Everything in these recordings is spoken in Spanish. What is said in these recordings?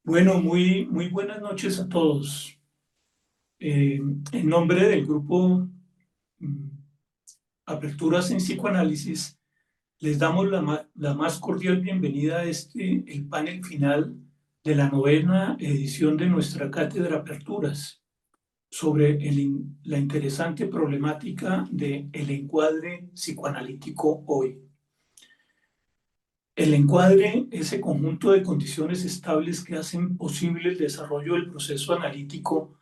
Bueno, muy buenas noches a todos. En nombre del grupo mm, Aperturas en Psicoanálisis, les damos la más cordial bienvenida a el panel final de la novena edición de nuestra cátedra Aperturas sobre la interesante problemática del encuadre psicoanalítico hoy. El encuadre, ese conjunto de condiciones estables que hacen posible el desarrollo del proceso analítico,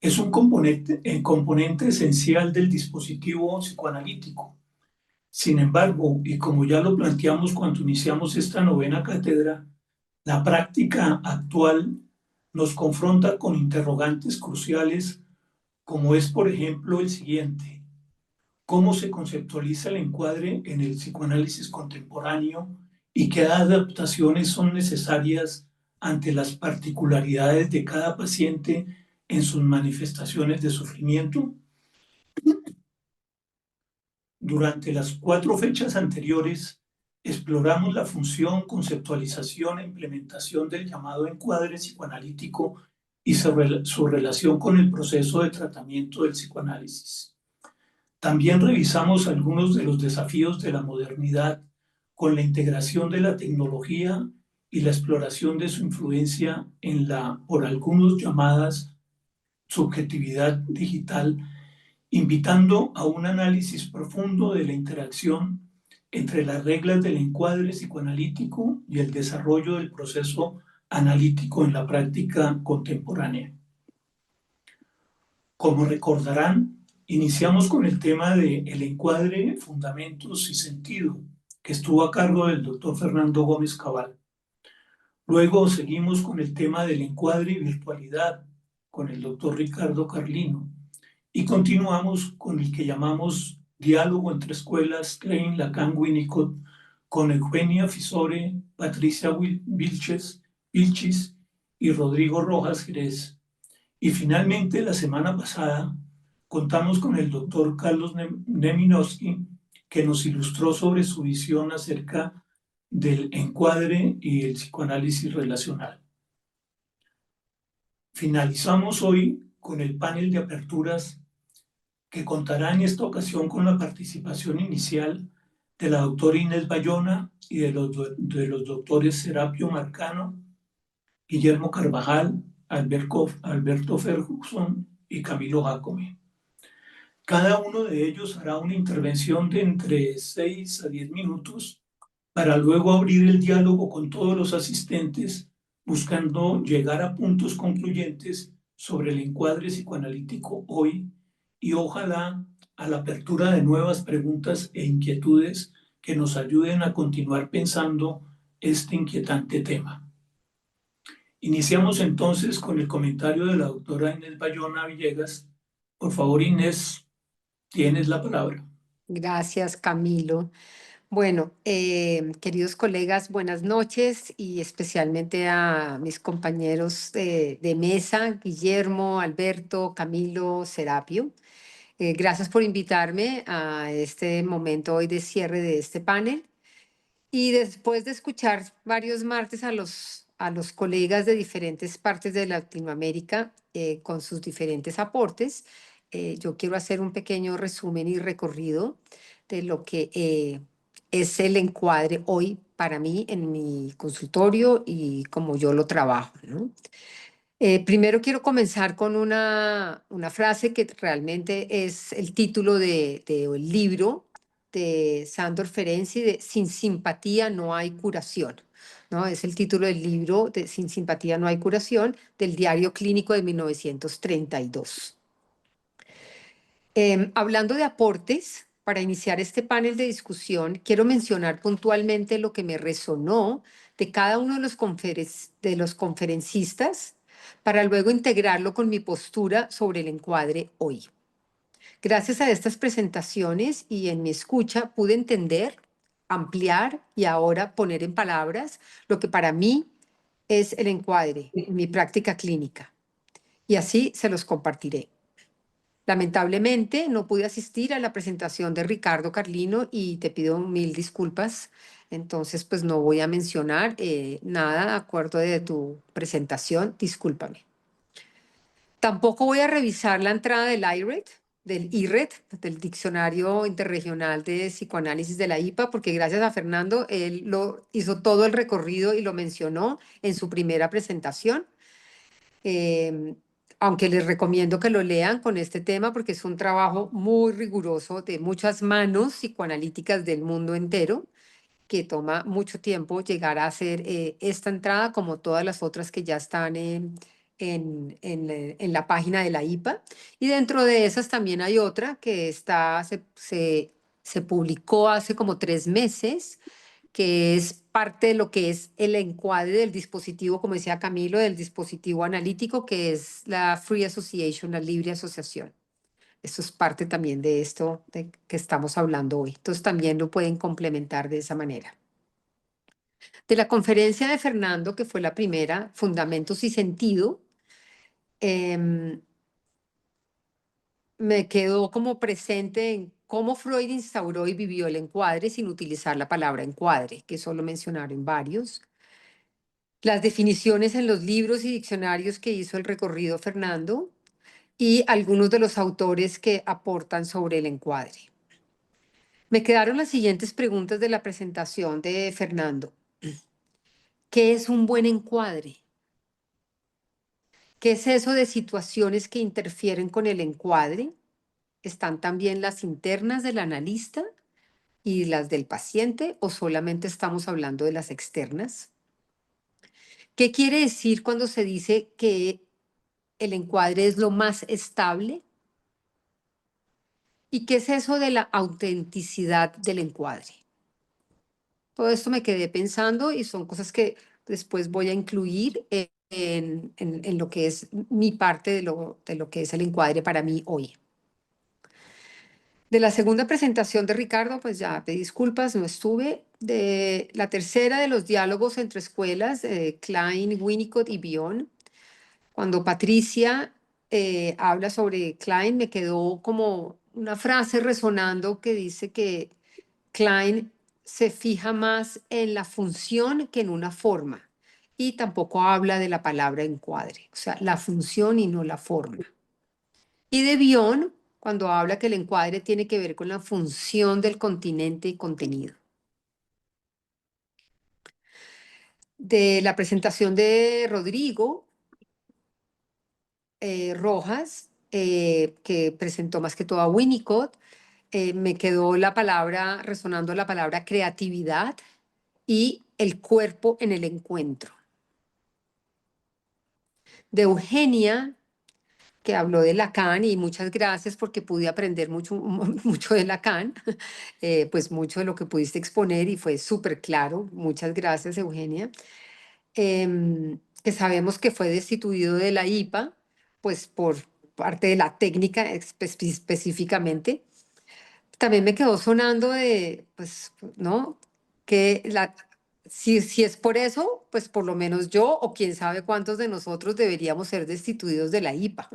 es un componente esencial del dispositivo psicoanalítico. Sin embargo, y como ya lo planteamos cuando iniciamos esta novena cátedra, la práctica actual nos confronta con interrogantes cruciales, como es, por ejemplo, el siguiente: ¿cómo se conceptualiza el encuadre en el psicoanálisis contemporáneo y qué adaptaciones son necesarias ante las particularidades de cada paciente en sus manifestaciones de sufrimiento? Durante las 4 fechas anteriores, exploramos la función, conceptualización e implementación del llamado encuadre psicoanalítico y su relación con el proceso de tratamiento del psicoanálisis. También revisamos algunos de los desafíos de la modernidad con la integración de la tecnología y la exploración de su influencia en la, por algunos llamadas, subjetividad digital, invitando a un análisis profundo de la interacción entre las reglas del encuadre psicoanalítico y el desarrollo del proceso analítico en la práctica contemporánea. Como recordarán, iniciamos con el tema del encuadre, fundamentos y sentido, que estuvo a cargo del doctor Fernando Gómez Cabal. Luego seguimos con el tema del encuadre y virtualidad, con el doctor Ricardo Carlino. Y continuamos con el que llamamos diálogo entre escuelas Klein, Lacan, Winnicott, con Eugenia Fisore, Patricia Vilchis y Rodrigo Rojas Jerez. Y finalmente, la semana pasada, contamos con el doctor Carlos Neminowski, que nos ilustró sobre su visión acerca del encuadre y el psicoanálisis relacional. Finalizamos hoy con el panel de aperturas que contará en esta ocasión con la participación inicial de la doctora Inés Bayona y de los doctores Serapio Marcano, Guillermo Carvajal, Alberto Ferguson y Camilo Jacome. Cada uno de ellos hará una intervención de entre 6 a 10 minutos para luego abrir el diálogo con todos los asistentes, buscando llegar a puntos concluyentes sobre el encuadre psicoanalítico hoy y ojalá a la apertura de nuevas preguntas e inquietudes que nos ayuden a continuar pensando este inquietante tema. Iniciamos entonces con el comentario de la doctora Inés Bayona Villegas. Por favor, Inés, tienes la palabra. Gracias, Camilo. Bueno, queridos colegas, buenas noches y especialmente a mis compañeros de mesa, Guillermo, Alberto, Camilo, Serapio. Gracias por invitarme a este momento hoy de cierre de este panel. Y después de escuchar varios martes a los colegas de diferentes partes de Latinoamérica con sus diferentes aportes, yo quiero hacer un pequeño resumen y recorrido de lo que es el encuadre hoy para mí en mi consultorio y como yo lo trabajo, ¿no? Primero quiero comenzar con una frase que realmente es el título del libro de Sándor Ferenczi, de Sin simpatía no hay curación, ¿no? Es el título del libro de Sin simpatía no hay curación, del Diario Clínico de 1932. Hablando de aportes, para iniciar este panel de discusión, quiero mencionar puntualmente lo que me resonó de cada uno de los conferencistas para luego integrarlo con mi postura sobre el encuadre hoy. Gracias a estas presentaciones y en mi escucha pude entender, ampliar y ahora poner en palabras lo que para mí es el encuadre en mi práctica clínica. Y así se los compartiré. Lamentablemente no pude asistir a la presentación de Ricardo Carlino y te pido mil disculpas. Entonces, pues no voy a mencionar nada de acuerdo de tu presentación. Discúlpame. Tampoco voy a revisar la entrada del IRED, del Diccionario Interregional de Psicoanálisis de la IPA, porque gracias a Fernando, él lo hizo todo el recorrido y lo mencionó en su primera presentación. Eh, Aunque les recomiendo que lo lean con este tema porque es un trabajo muy riguroso de muchas manos psicoanalíticas del mundo entero, que toma mucho tiempo llegar a hacer esta entrada como todas las otras que ya están en la página de la IPA. Y dentro de esas también hay otra que se publicó hace como 3 meses, que es parte de lo que es el encuadre del dispositivo, como decía Camilo, del dispositivo analítico, que es la Free Association, la libre asociación. Eso es parte también de esto de que estamos hablando hoy. Entonces también lo pueden complementar de esa manera. De la conferencia de Fernando, que fue la primera, Fundamentos y Sentido, em, me quedó como presente en cómo Freud instauró y vivió el encuadre sin utilizar la palabra encuadre, que solo mencionaron varios. Las definiciones en los libros y diccionarios que hizo el recorrido Fernando y algunos de los autores que aportan sobre el encuadre. Me quedaron las siguientes preguntas de la presentación de Fernando. ¿Qué es un buen encuadre? ¿Qué es eso de situaciones que interfieren con el encuadre? ¿Están también las internas del analista y las del paciente o solamente estamos hablando de las externas? ¿Qué quiere decir cuando se dice que el encuadre es lo más estable? ¿Y qué es eso de la autenticidad del encuadre? Todo esto me quedé pensando y son cosas que después voy a incluir en lo que es mi parte de lo que es el encuadre para mí hoy. De la segunda presentación de Ricardo, pues ya pedí disculpas, no estuve. De la tercera de los diálogos entre escuelas, Klein, Winnicott y Bion, cuando Patricia habla sobre Klein, me quedó como una frase resonando que dice que Klein se fija más en la función que en una forma y tampoco habla de la palabra encuadre, o sea, la función y no la forma. Y de Bion, cuando habla que el encuadre tiene que ver con la función del continente y contenido. De la presentación de Rodrigo Rojas, que presentó más que todo a Winnicott, me quedó la palabra, resonando la palabra creatividad y el cuerpo en el encuentro. De Eugenia, que habló de Lacan, y muchas gracias porque pude aprender mucho, mucho de Lacan, pues mucho de lo que pudiste exponer y fue súper claro. Muchas gracias, Eugenia. Que sabemos que fue destituido de la IPA, pues por parte de la técnica específicamente. También me quedó sonando de, pues, ¿no? Que si es por eso, pues por lo menos yo o quién sabe cuántos de nosotros deberíamos ser destituidos de la IPA,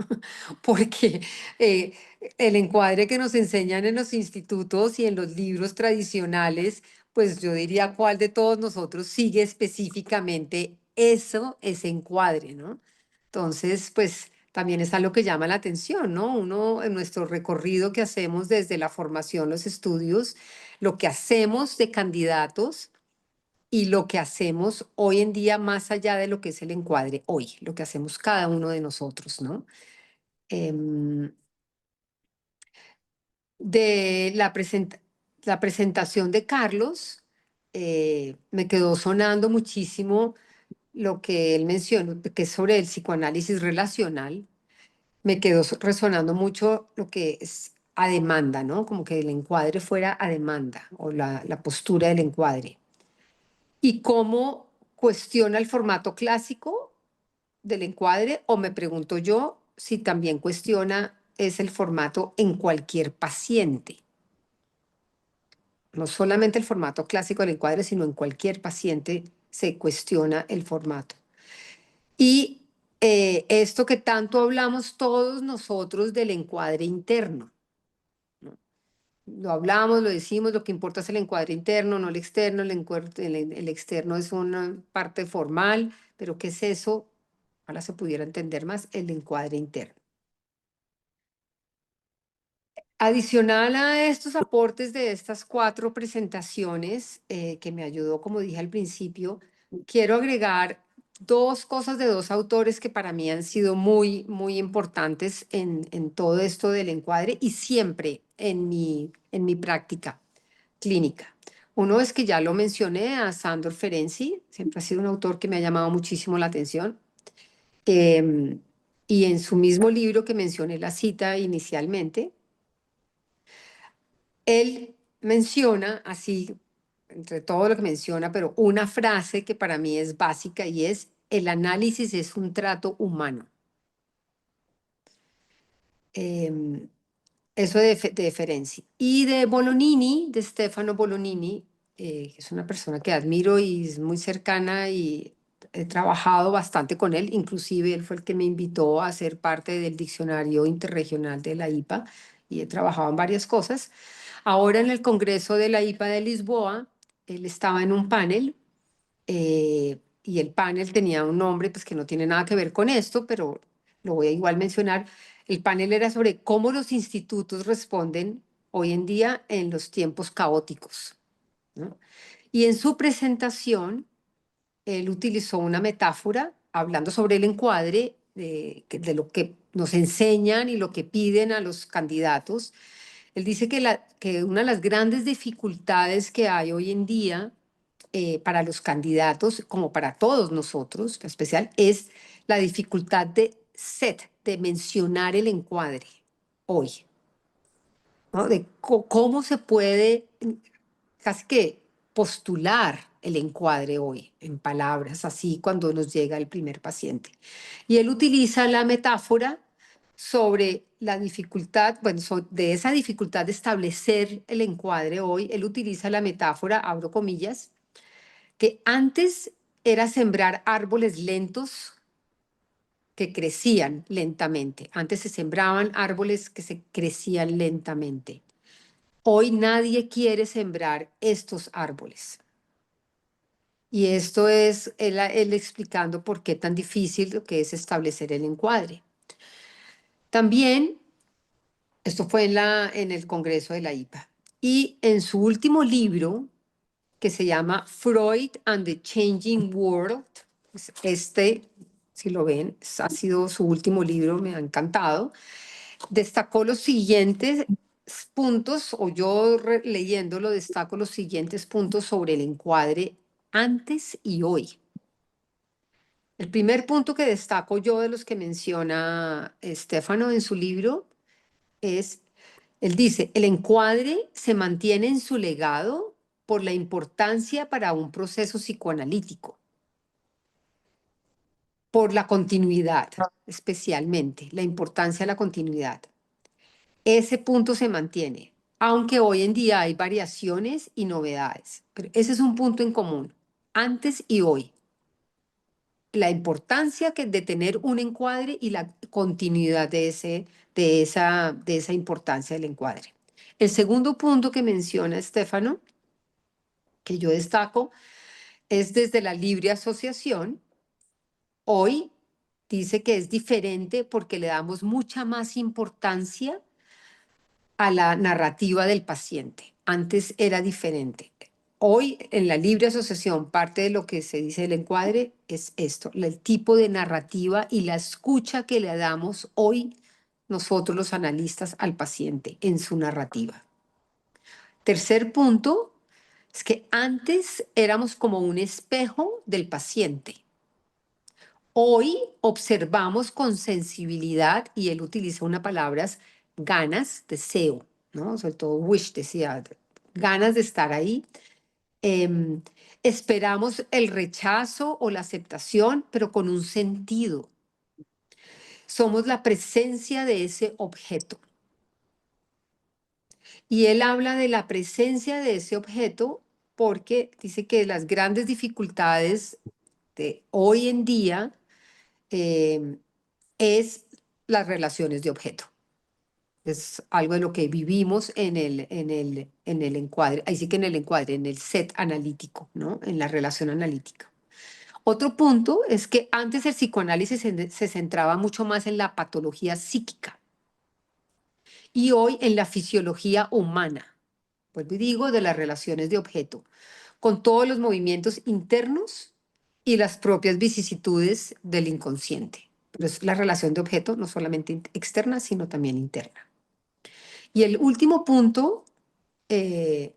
porque eh, el encuadre que nos enseñan en los institutos y en los libros tradicionales, pues yo diría cuál de todos nosotros sigue específicamente eso, ese encuadre, ¿no? Entonces, pues también es algo que llama la atención, ¿no? Uno, en nuestro recorrido que hacemos desde la formación, los estudios, lo que hacemos de candidatos y lo que hacemos hoy en día más allá de lo que es el encuadre hoy, lo que hacemos cada uno de nosotros, ¿no? Em, de la presentación de Carlos, me quedó sonando muchísimo lo que él mencionó, que es sobre el psicoanálisis relacional. Me quedó resonando mucho lo que es a demanda, ¿no? Como que el encuadre fuera a demanda o la postura del encuadre. Y cómo cuestiona el formato clásico del encuadre, o me pregunto yo si también cuestiona es el formato en cualquier paciente. No solamente el formato clásico del encuadre, sino en cualquier paciente se cuestiona el formato. Y esto que tanto hablamos todos nosotros del encuadre interno, ¿no? Lo hablamos, lo decimos, lo que importa es el encuadre interno, no el externo. El externo es una parte formal, pero ¿qué es eso? Ojalá se pudiera entender más el encuadre interno. Adicional a estos aportes de estas 4 presentaciones, que me ayudó, como dije al principio, quiero agregar 2 cosas de 2 autores que para mí han sido muy, muy importantes en todo esto del encuadre y siempre en mi práctica clínica. Uno es que ya lo mencioné, a Sándor Ferenczi, siempre ha sido un autor que me ha llamado muchísimo la atención. Y en su mismo libro que mencioné la cita inicialmente, él menciona así, entre todo lo que menciona, pero una frase que para mí es básica y es: el análisis es un trato humano. Em, Eso de Ferenczi. Y de Bolognini, de Stefano Bolognini, que es una persona que admiro y es muy cercana y he trabajado bastante con él. Inclusive él fue el que me invitó a ser parte del diccionario interregional de la IPA y he trabajado en varias cosas. Ahora en el Congreso de la IPA de Lisboa, él estaba en un panel, y el panel tenía un nombre pues, que no tiene nada que ver con esto, pero lo voy a igual mencionar. El panel era sobre cómo los institutos responden hoy en día en los tiempos caóticos, ¿no? Y en su presentación, él utilizó una metáfora hablando sobre el encuadre de lo que nos enseñan y lo que piden a los candidatos. Él dice que una de las grandes dificultades que hay hoy en día, para los candidatos, como para todos nosotros, en especial, es la dificultad de mencionar el encuadre hoy, ¿no? De cómo se puede casi que postular el encuadre hoy en palabras, así cuando nos llega el primer paciente. Y él utiliza la metáfora sobre la dificultad, bueno, de esa dificultad de establecer el encuadre hoy. Él utiliza la metáfora, abro comillas, que antes era sembrar árboles lentos que crecían lentamente. Antes se sembraban árboles que se crecían lentamente. Hoy nadie quiere sembrar estos árboles. Y esto es él explicando por qué tan difícil lo que es establecer el encuadre. También, esto fue en el Congreso de la IPA. Y en su último libro, que se llama Freud and the Changing World, pues si lo ven, ha sido su último libro, me ha encantado, destacó los siguientes puntos, o yo leyéndolo destaco los siguientes puntos sobre el encuadre antes y hoy. El primer punto que destaco yo de los que menciona Stefano en su libro es, él dice, el encuadre se mantiene en su legado por la importancia para un proceso psicoanalítico, por la continuidad, especialmente, la importancia de la continuidad. Ese punto se mantiene, aunque hoy en día hay variaciones y novedades, pero ese es un punto en común, antes y hoy. La importancia de tener un encuadre y la continuidad de esa importancia del encuadre. El segundo punto que menciona Stefano, que yo destaco, es desde la libre asociación. Hoy dice que es diferente porque le damos mucha más importancia a la narrativa del paciente. Antes era diferente. Hoy, en la libre asociación, parte de lo que se dice del encuadre es esto, el tipo de narrativa y la escucha que le damos hoy nosotros los analistas al paciente en su narrativa. Tercer punto es que antes éramos como un espejo del paciente. Hoy observamos con sensibilidad, y él utiliza una palabra, ganas, deseo, ¿no? Sobre todo wish, decía, ganas de estar ahí. Esperamos el rechazo o la aceptación, pero con un sentido. Somos la presencia de ese objeto. Y él habla de la presencia de ese objeto porque dice que las grandes dificultades de hoy en día es las relaciones de objeto. Es algo de lo que vivimos en el encuadre, ahí sí que en el encuadre, en el set analítico, ¿no? En la relación analítica. Otro punto es que antes el psicoanálisis se centraba mucho más en la patología psíquica y hoy en la fisiología humana, pues digo, de las relaciones de objeto, con todos los movimientos internos y las propias vicisitudes del inconsciente. Pero es la relación de objeto no solamente externa, sino también interna. Y el último punto que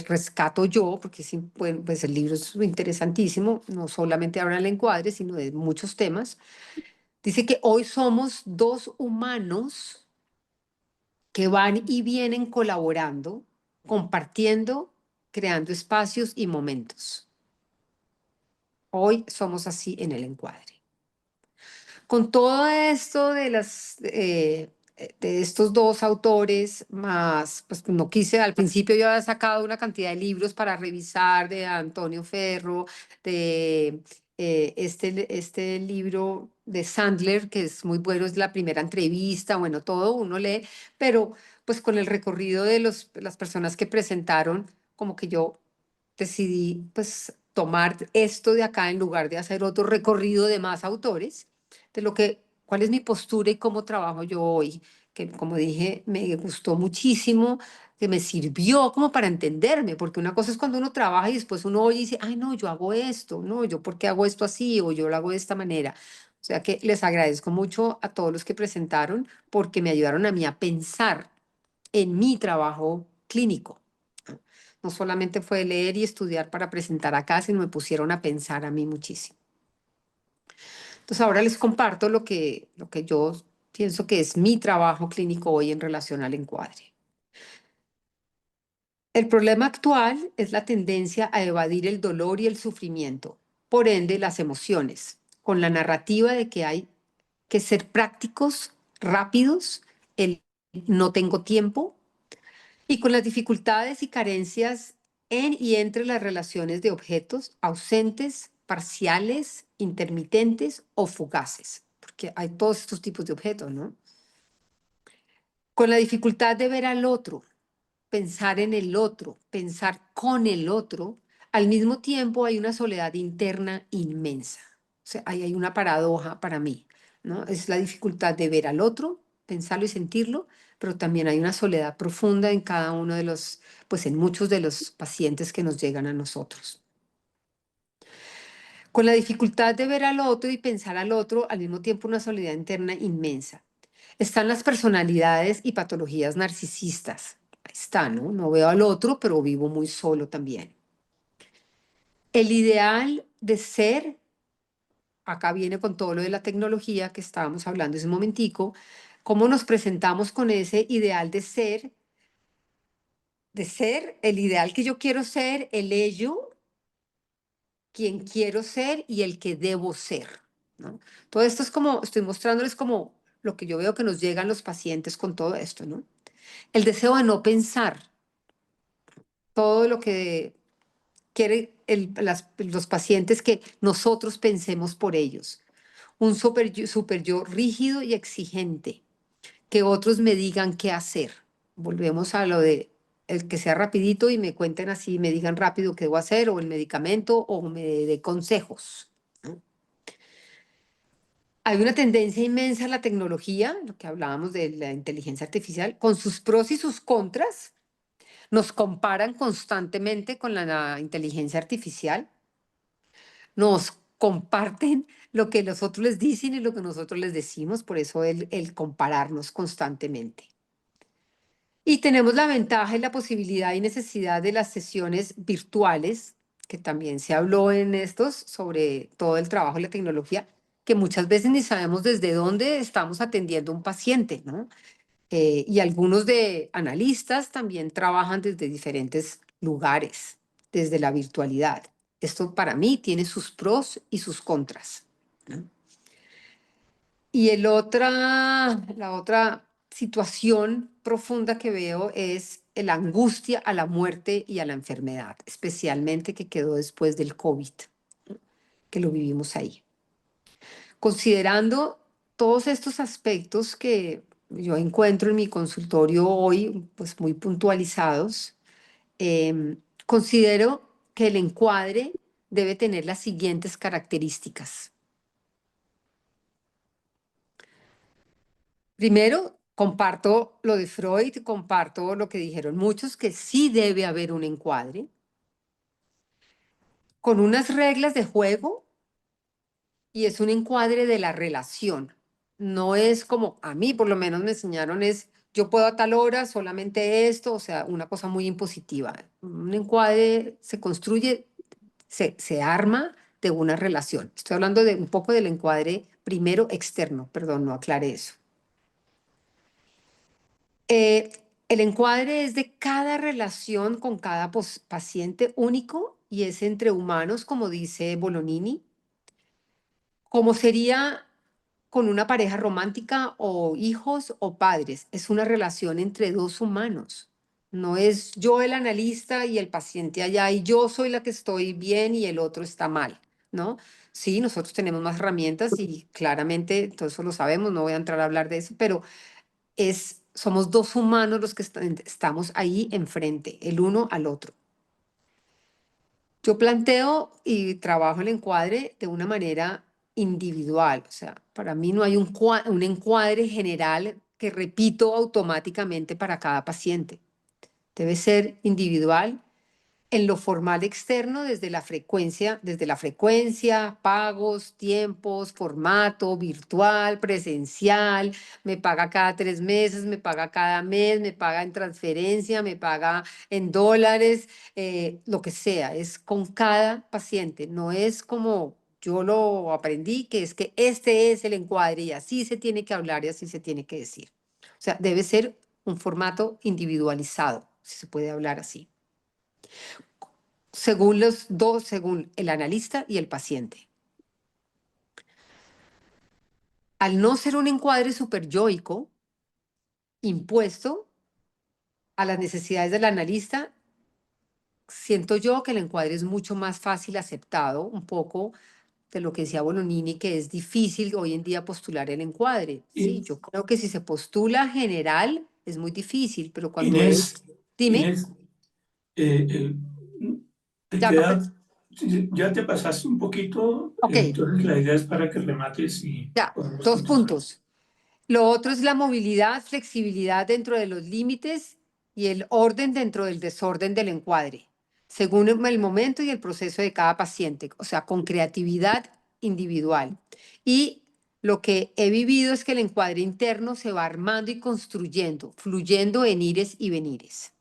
rescato yo, porque sí, pues el libro es interesantísimo, no solamente habla del encuadre, sino de muchos temas, dice que hoy somos dos humanos que van y vienen colaborando, compartiendo, creando espacios y momentos. Hoy somos así en el encuadre. Con todo esto de estos dos autores, más, pues no quise, al principio yo había sacado una cantidad de libros para revisar de Antonio Ferro, de este libro de Sandler, que es muy bueno, es la primera entrevista, bueno, todo uno lee, pero pues con el recorrido de las personas que presentaron, como que yo decidí pues tomar esto de acá en lugar de hacer otro recorrido de más autores de cuál es mi postura y cómo trabajo yo hoy, que como dije, me gustó muchísimo, que me sirvió como para entenderme, porque una cosa es cuando uno trabaja y después uno oye y dice, ay, no, yo hago esto, no, yo por qué hago esto así o yo lo hago de esta manera. O sea que les agradezco mucho a todos los que presentaron porque me ayudaron a mí a pensar en mi trabajo clínico. No solamente fue leer y estudiar para presentar acá, sino me pusieron a pensar a mí muchísimo. Entonces ahora les comparto lo que yo pienso que es mi trabajo clínico hoy en relación al encuadre. El problema actual es la tendencia a evadir el dolor y el sufrimiento, por ende las emociones, con la narrativa de que hay que ser prácticos, rápidos, el no tengo tiempo, y con las dificultades y carencias en y entre las relaciones de objetos ausentes, parciales, intermitentes o fugaces, porque hay todos estos tipos de objetos, ¿no? Con la dificultad de ver al otro, pensar en el otro, pensar con el otro, al mismo tiempo hay una soledad interna inmensa. O sea, ahí hay una paradoja para mí, ¿no? Es la dificultad de ver al otro, pensarlo y sentirlo, pero también hay una soledad profunda en cada uno de los, pues en muchos de los pacientes que nos llegan a nosotros. Con la dificultad de ver al otro y pensar al otro, al mismo tiempo una soledad interna inmensa. Están las personalidades y patologías narcisistas. Ahí está, ¿no? No veo al otro, pero vivo muy solo también. El ideal de ser, acá viene con todo lo de la tecnología que estábamos hablando hace un momentico, cómo nos presentamos con ese ideal de ser el ideal que yo quiero ser, el ello, quien quiero ser y el que debo ser, ¿no? Todo esto es como, estoy mostrándoles como lo que yo veo que nos llegan los pacientes con todo esto, ¿no? El deseo de no pensar, todo lo que quieren los pacientes que nosotros pensemos por ellos. Un super yo rígido y exigente, que otros me digan qué hacer. Volvemos a lo de el que sea rapidito y me cuenten así, me digan rápido qué debo hacer, o el medicamento, o me dé consejos, ¿no? Hay una tendencia inmensa a la tecnología, lo que hablábamos de la inteligencia artificial, con sus pros y sus contras. Nos comparan constantemente con la inteligencia artificial, nos comparten lo que los otros les dicen y lo que nosotros les decimos, por eso el compararnos constantemente. Y tenemos la ventaja y la posibilidad y necesidad de las sesiones virtuales, que también se habló en estos sobre todo el trabajo y la tecnología, que muchas veces ni sabemos desde dónde estamos atendiendo a un paciente, ¿no? Y algunos de analistas también trabajan desde diferentes lugares, desde la virtualidad. Esto para mí tiene sus pros y sus contras, ¿no? Y la otra situación profunda que veo es la angustia a la muerte y a la enfermedad, especialmente que quedó después del COVID, ¿no? Que lo vivimos ahí. Considerando todos estos aspectos que yo encuentro en mi consultorio hoy, pues muy puntualizados, considero que el encuadre debe tener las siguientes características. Primero, comparto lo de Freud, comparto lo que dijeron muchos, que sí debe haber un encuadre con unas reglas de juego y es un encuadre de la relación. No es como a mí, por lo menos me enseñaron, es yo puedo a tal hora solamente esto, o sea, una cosa muy impositiva. Un encuadre se construye, se arma de una relación. Estoy hablando de un poco del encuadre primero externo, perdón, no aclaré eso. Eh, el encuadre es de cada relación con cada paciente único y es entre humanos, como dice Bolognini, como sería con una pareja romántica o hijos o padres. Es una relación entre dos humanos. No es yo el analista y el paciente allá y yo soy la que estoy bien y el otro está mal, ¿no? Sí, nosotros tenemos más herramientas y claramente todo eso lo sabemos, no voy a entrar a hablar de eso, pero somos dos humanos los que estamos ahí enfrente, el uno al otro. Yo planteo y trabajo el encuadre de una manera individual, o sea, para mí no hay un encuadre general que repito automáticamente para cada paciente. Debe ser individual en lo formal externo desde la frecuencia, pagos, tiempos, formato, virtual, presencial, me paga cada 3 meses, me paga cada mes, me paga en transferencia, me paga en dólares, lo que sea, es con cada paciente, no es como yo lo aprendí, que es que este es el encuadre y así se tiene que hablar y así se tiene que decir. O sea, debe ser un formato individualizado, si se puede hablar así según los dos, según el analista y el paciente. Al no ser un encuadre superyoico impuesto a las necesidades del analista, siento yo que el encuadre es mucho más fácil aceptado, un poco de lo que decía Bolognini, que es difícil hoy en día postular el encuadre. Sí, Y- yo creo que si se postula general es muy difícil, pero cuando Inés, es, dime, Inés, eh, eh, te ya no, queda, ya te pasaste un poquito, ok, entonces la idea es para que remates y ya, podamos 2 puntos. continuar. Lo otro es la movilidad, flexibilidad dentro de los límites y el orden dentro del desorden del encuadre, según el momento y el proceso de cada paciente, o sea, con creatividad individual. Y lo que he vivido es que el encuadre interno se va armando y construyendo, fluyendo en ires y venires.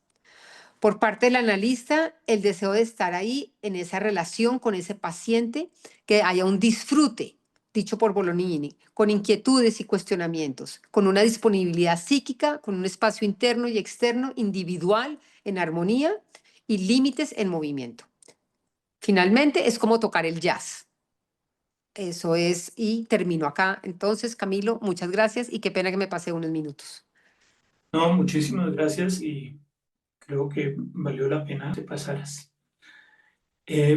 Por parte del analista, el deseo de estar ahí en esa relación con ese paciente, que haya un disfrute, dicho por Bolognini, con inquietudes y cuestionamientos, con una disponibilidad psíquica, con un espacio interno y externo, individual, en armonía y límites en movimiento. Finalmente, es como tocar el jazz. Eso es, y termino acá. Entonces, Camilo, muchas gracias y qué pena que me pasé unos minutos. No, muchísimas gracias y creo que valió la pena que pasaras.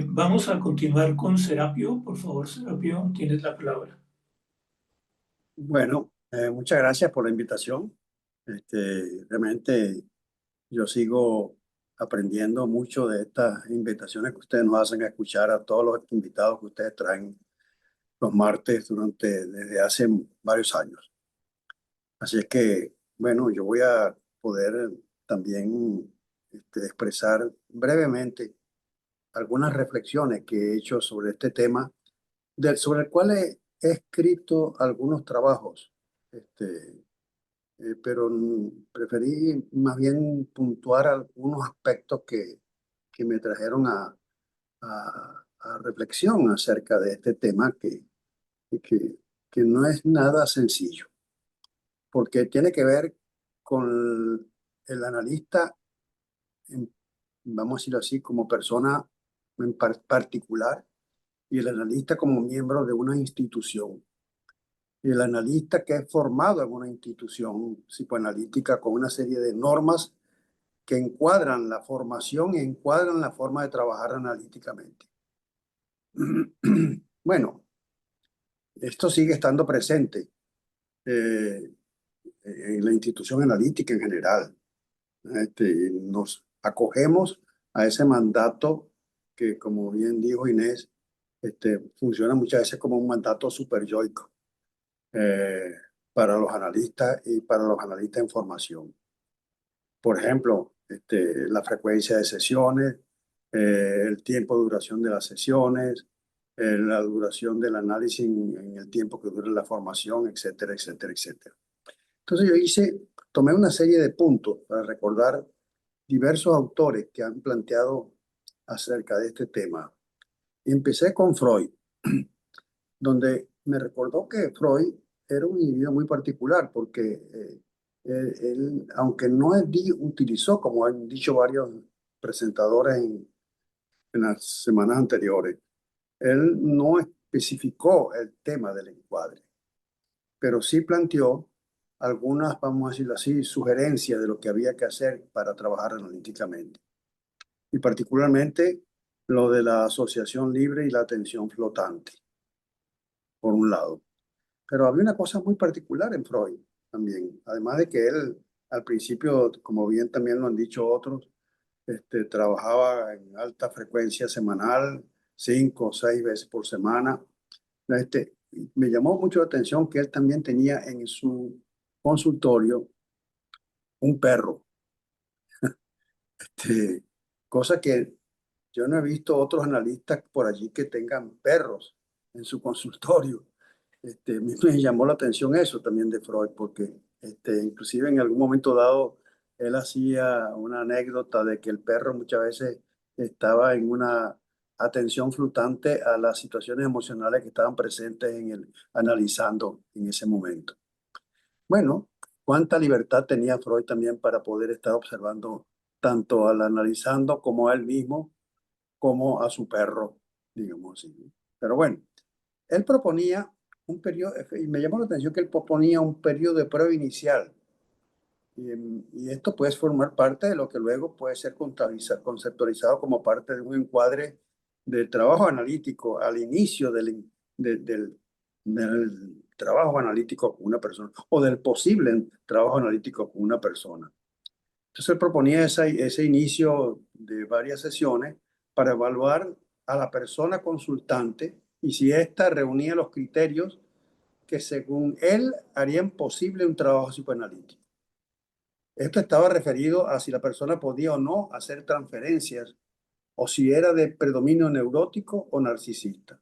Vamos a continuar con Serapio. Por favor, Serapio, tienes la palabra. Bueno, muchas gracias por la invitación. Realmente yo sigo aprendiendo mucho de estas invitaciones que ustedes nos hacen a escuchar a todos los invitados que ustedes traen los martes desde hace varios años. Así es que, bueno, yo voy a poder también expresar brevemente algunas reflexiones que he hecho sobre este tema, sobre el cual he escrito algunos trabajos. Pero preferí más bien puntuar algunos aspectos que me trajeron a reflexión acerca de este tema que, que no es nada sencillo, porque tiene que ver con el analista, en- vamos a decirlo así, como persona en particular y el analista como miembro de una institución. Y el analista que es formado en una institución psicoanalítica con una serie de normas que encuadran la formación y encuadran la forma de trabajar analíticamente. Bueno, esto sigue estando presente en la institución analítica en general. Nos acogemos a ese mandato que, como bien dijo Inés, funciona muchas veces como un mandato superyoico para los analistas y para los analistas en formación. Por ejemplo, la frecuencia de sesiones, el tiempo de duración de las sesiones, la duración del análisis en el tiempo que dura la formación, etcétera, etcétera, etcétera. Entonces tomé una serie de puntos para recordar diversos autores que han planteado acerca de este tema. Y empecé con Freud, donde me recordó que Freud era un individuo muy particular, porque él, aunque no utilizó, como han dicho varios presentadores en las semanas anteriores, él no especificó el tema del encuadre, pero sí planteó algunas, vamos a decirlo así, sugerencias de lo que había que hacer para trabajar analíticamente. Y particularmente lo de la asociación libre y la atención flotante, por un lado. Pero había una cosa muy particular en Freud también, además de que él al principio, como bien también lo han dicho otros, trabajaba en alta frecuencia semanal, 5 o 6 veces por semana. Me llamó mucho la atención que él también tenía en su consultorio un perro, cosa que yo no he visto otros analistas por allí que tengan perros en su consultorio. Me llamó la atención eso también de Freud, porque inclusive en algún momento dado él hacía una anécdota de que el perro muchas veces estaba en una atención flotante a las situaciones emocionales que estaban presentes analizando en ese momento. Bueno, cuánta libertad tenía Freud también para poder estar observando tanto al analizando como a él mismo, como a su perro, digamos así. Pero bueno, él proponía un periodo, y me llamó la atención que él proponía un periodo de prueba inicial. Y esto puede formar parte de lo que luego puede ser conceptualizado como parte de un encuadre del trabajo analítico al inicio del trabajo analítico con una persona o del posible trabajo analítico con una persona. Entonces él proponía ese inicio de varias sesiones para evaluar a la persona consultante y si ésta reunía los criterios que según él harían posible un trabajo psicoanalítico. Esto estaba referido a si la persona podía o no hacer transferencias o si era de predominio neurótico o narcisista.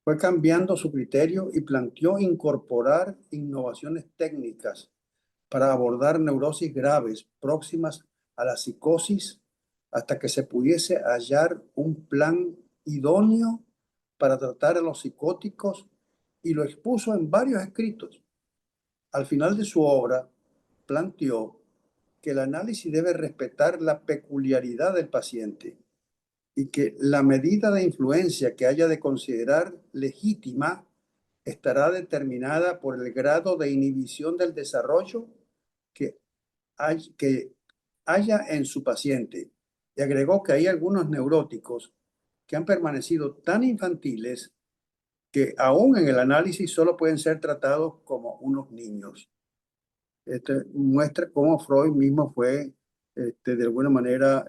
Fue cambiando su criterio y planteó incorporar innovaciones técnicas para abordar neurosis graves próximas a la psicosis hasta que se pudiese hallar un plan idóneo para tratar a los psicóticos, y lo expuso en varios escritos. Al final de su obra, planteó que el análisis debe respetar la peculiaridad del paciente y que la medida de influencia que haya de considerar legítima estará determinada por el grado de inhibición del desarrollo que haya en su paciente. Y agregó que hay algunos neuróticos que han permanecido tan infantiles que aún en el análisis solo pueden ser tratados como unos niños. Muestra cómo Freud mismo fue, de alguna manera,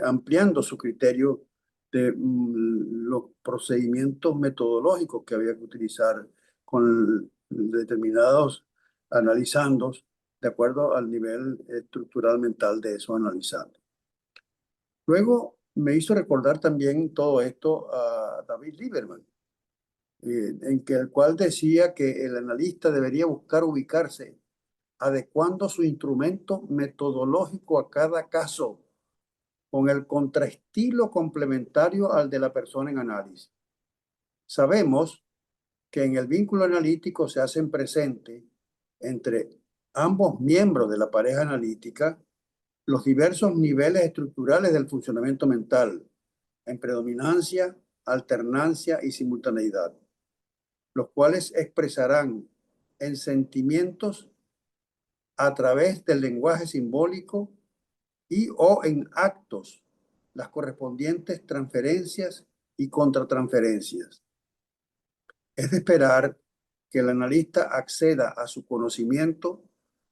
ampliando su criterio de los procedimientos metodológicos que había que utilizar con determinados analizandos de acuerdo al nivel estructural mental de esos analizandos. Luego me hizo recordar también todo esto a David Lieberman, en el cual decía que el analista debería buscar ubicarse adecuando su instrumento metodológico a cada caso, con el contraestilo complementario al de la persona en análisis. Sabemos que en el vínculo analítico se hacen presente entre ambos miembros de la pareja analítica los diversos niveles estructurales del funcionamiento mental, en predominancia, alternancia y simultaneidad, los cuales expresarán en sentimientos a través del lenguaje simbólico y o en actos las correspondientes transferencias y contratransferencias. Es de esperar que el analista acceda a su conocimiento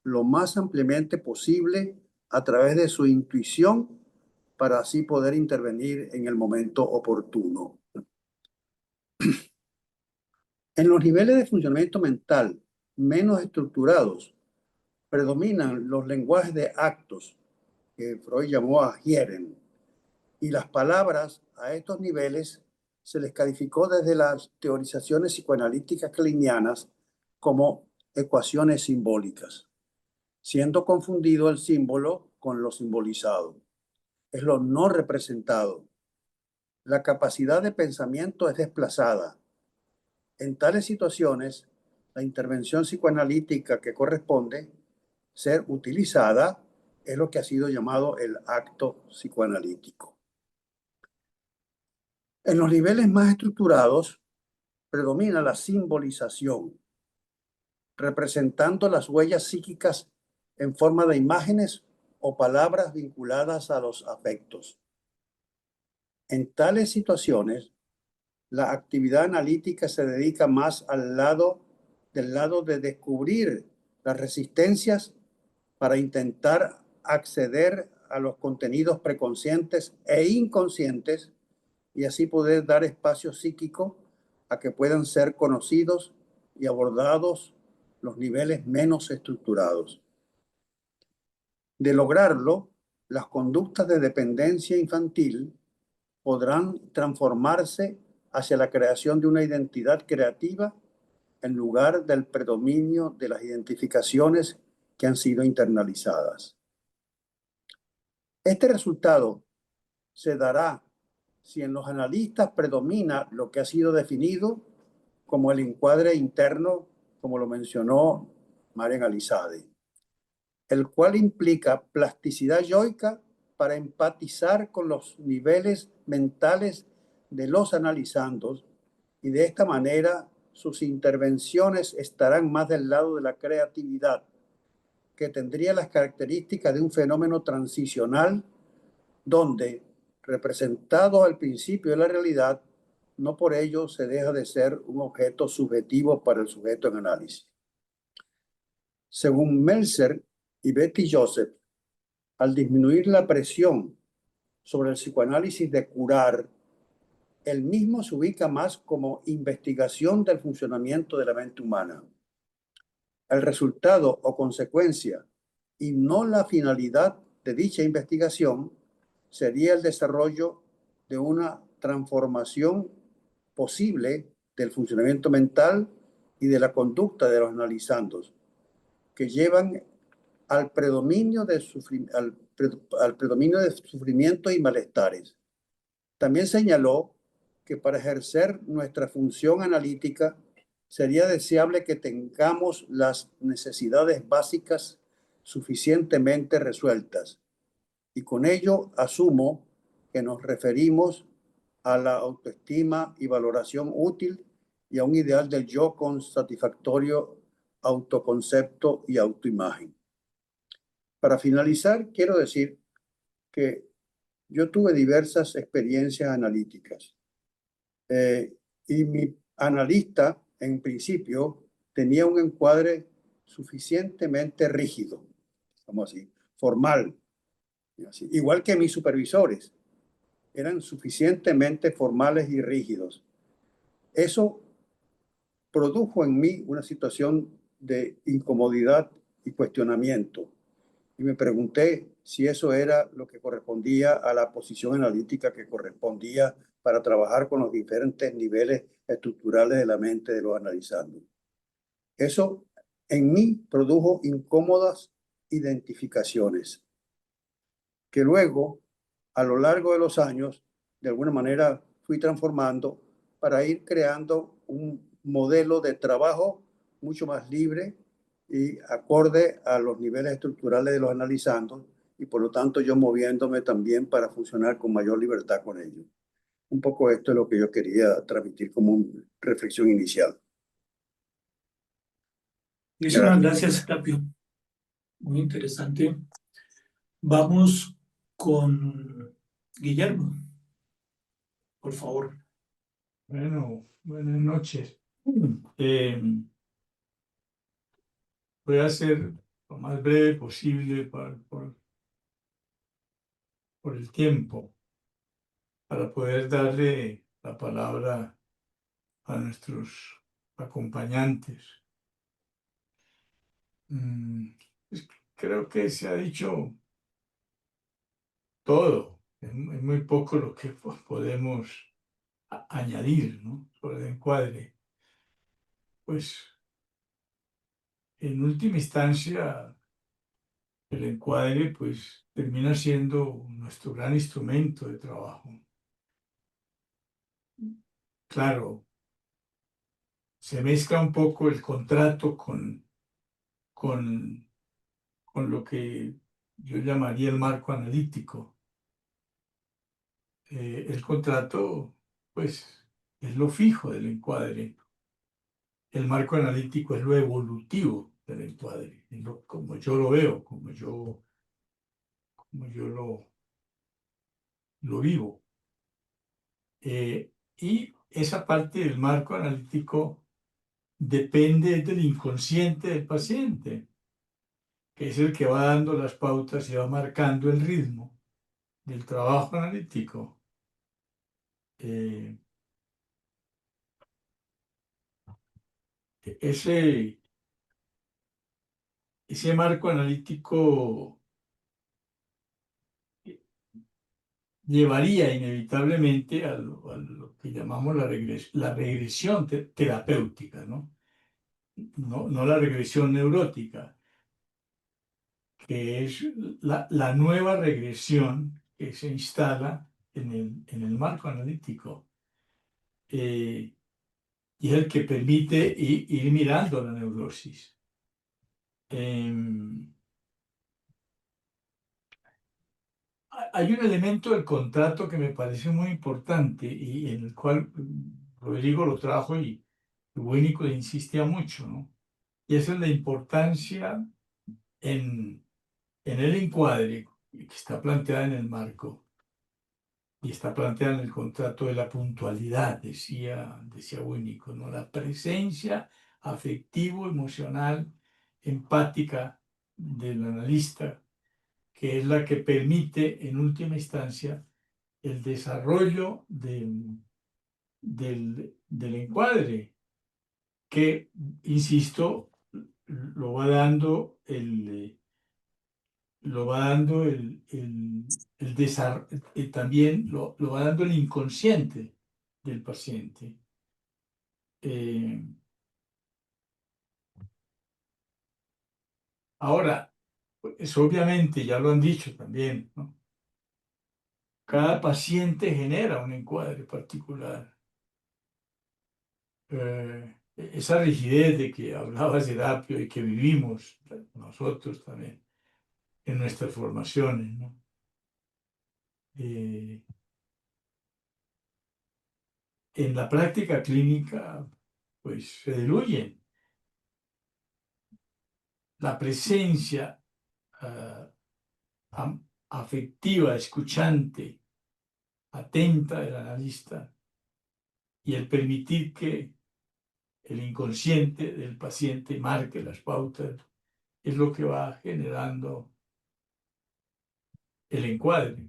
lo más ampliamente posible a través de su intuición para así poder intervenir en el momento oportuno. En los niveles de funcionamiento mental menos estructurados, predominan los lenguajes de actos, que Freud llamó Agieren, y las palabras a estos niveles se les calificó desde las teorizaciones psicoanalíticas kleinianas como ecuaciones simbólicas, siendo confundido el símbolo con lo simbolizado. Es lo no representado. La capacidad de pensamiento es desplazada. En tales situaciones, la intervención psicoanalítica que corresponde ser utilizada es lo que ha sido llamado el acto psicoanalítico. En los niveles más estructurados, predomina la simbolización, representando las huellas psíquicas en forma de imágenes o palabras vinculadas a los afectos. En tales situaciones, la actividad analítica se dedica más del lado de descubrir las resistencias para intentar acceder a los contenidos preconscientes e inconscientes y así poder dar espacio psíquico a que puedan ser conocidos y abordados los niveles menos estructurados. De lograrlo, las conductas de dependencia infantil podrán transformarse hacia la creación de una identidad creativa en lugar del predominio de las identificaciones que han sido internalizadas. Este resultado se dará si en los analistas predomina lo que ha sido definido como el encuadre interno, como lo mencionó Marian Alizadeh, el cual implica plasticidad yoica para empatizar con los niveles mentales de los analizandos y de esta manera sus intervenciones estarán más del lado de la creatividad, que tendría las características de un fenómeno transicional donde, representado al principio de la realidad, no por ello se deja de ser un objeto subjetivo para el sujeto en análisis. Según Meltzer y Betty Joseph, al disminuir la presión sobre el psicoanálisis de curar, el mismo se ubica más como investigación del funcionamiento de la mente humana. El resultado o consecuencia, y no la finalidad de dicha investigación, sería el desarrollo de una transformación posible del funcionamiento mental y de la conducta de los analizandos, que llevan al predominio de sufrimiento y malestares. También señaló que para ejercer nuestra función analítica sería deseable que tengamos las necesidades básicas suficientemente resueltas. Y con ello asumo que nos referimos a la autoestima y valoración útil y a un ideal del yo con satisfactorio autoconcepto y autoimagen. Para finalizar, quiero decir que yo tuve diversas experiencias analíticas y mi analista, en principio, tenía un encuadre suficientemente rígido, como así, formal, así, igual que mis supervisores, eran suficientemente formales y rígidos. Eso produjo en mí una situación de incomodidad y cuestionamiento. Y me pregunté si eso era lo que correspondía a la posición analítica que correspondía para trabajar con los diferentes niveles estructurales de la mente de los analizandos. Eso en mí produjo incómodas identificaciones que luego, a lo largo de los años, de alguna manera fui transformando para ir creando un modelo de trabajo mucho más libre y acorde a los niveles estructurales de los analizandos y por lo tanto yo moviéndome también para funcionar con mayor libertad con ellos. Un poco esto es lo que yo quería transmitir como una reflexión inicial. Muchísimas gracias, Serapio. Muy interesante. Vamos con Guillermo, por favor. Bueno, buenas noches. Eh, Voy a ser lo más breve posible por el tiempo, para poder darle la palabra a nuestros acompañantes. Pues creo que se ha dicho todo. Es muy poco lo que podemos añadir, ¿no?, sobre el encuadre. Pues, en última instancia, el encuadre pues termina siendo nuestro gran instrumento de trabajo. Claro, se mezcla un poco el contrato con, con lo que yo llamaría el marco analítico. El contrato, pues, es lo fijo del encuadre. El marco analítico es lo evolutivo del encuadre, como yo lo veo, como yo lo vivo. Y esa parte del marco analítico depende del inconsciente del paciente, que es el que va dando las pautas y va marcando el ritmo del trabajo analítico. Ese marco analítico llevaría inevitablemente a lo que llamamos la regresión terapéutica, ¿no? No la regresión neurótica, que es la nueva regresión que se instala en el marco analítico. Y es el que permite ir mirando la neurosis. Hay un elemento del contrato que me parece muy importante y en el cual Rodrigo lo trajo y Winnicott le insistía mucho, ¿no? Y esa es la importancia en el encuadre que está planteada en el marco y está planteada en el contrato de la puntualidad, decía Winnicott, ¿no? La presencia afectivo-emocional, empática del analista, que es la que permite, en última instancia, el desarrollo del encuadre, que, insisto, lo va dando también lo va dando el inconsciente del paciente. Ahora, pues, obviamente, ya lo han dicho también, ¿no? Cada paciente genera un encuadre particular. Esa rigidez de que hablaba Serapio y que vivimos nosotros también en nuestras formaciones, ¿no? En la práctica clínica, pues se diluyen. La presencia afectiva, escuchante, atenta del analista y el permitir que el inconsciente del paciente marque las pautas es lo que va generando el encuadre.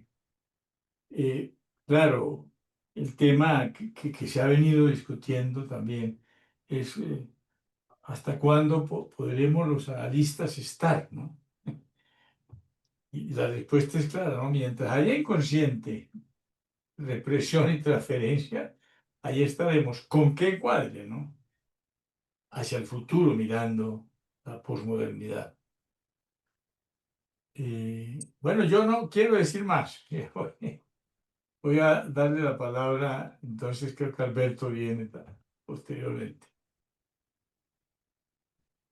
Claro, el tema que se ha venido discutiendo también es hasta cuándo podremos los analistas estar, ¿no? Y la respuesta es clara, ¿no? Mientras haya inconsciente, represión y transferencia, ahí estaremos. ¿Con qué encuadre, no? Hacia el futuro, mirando la posmodernidad. Bueno, yo no quiero decir más. Voy a darle la palabra, entonces creo que Alberto viene posteriormente.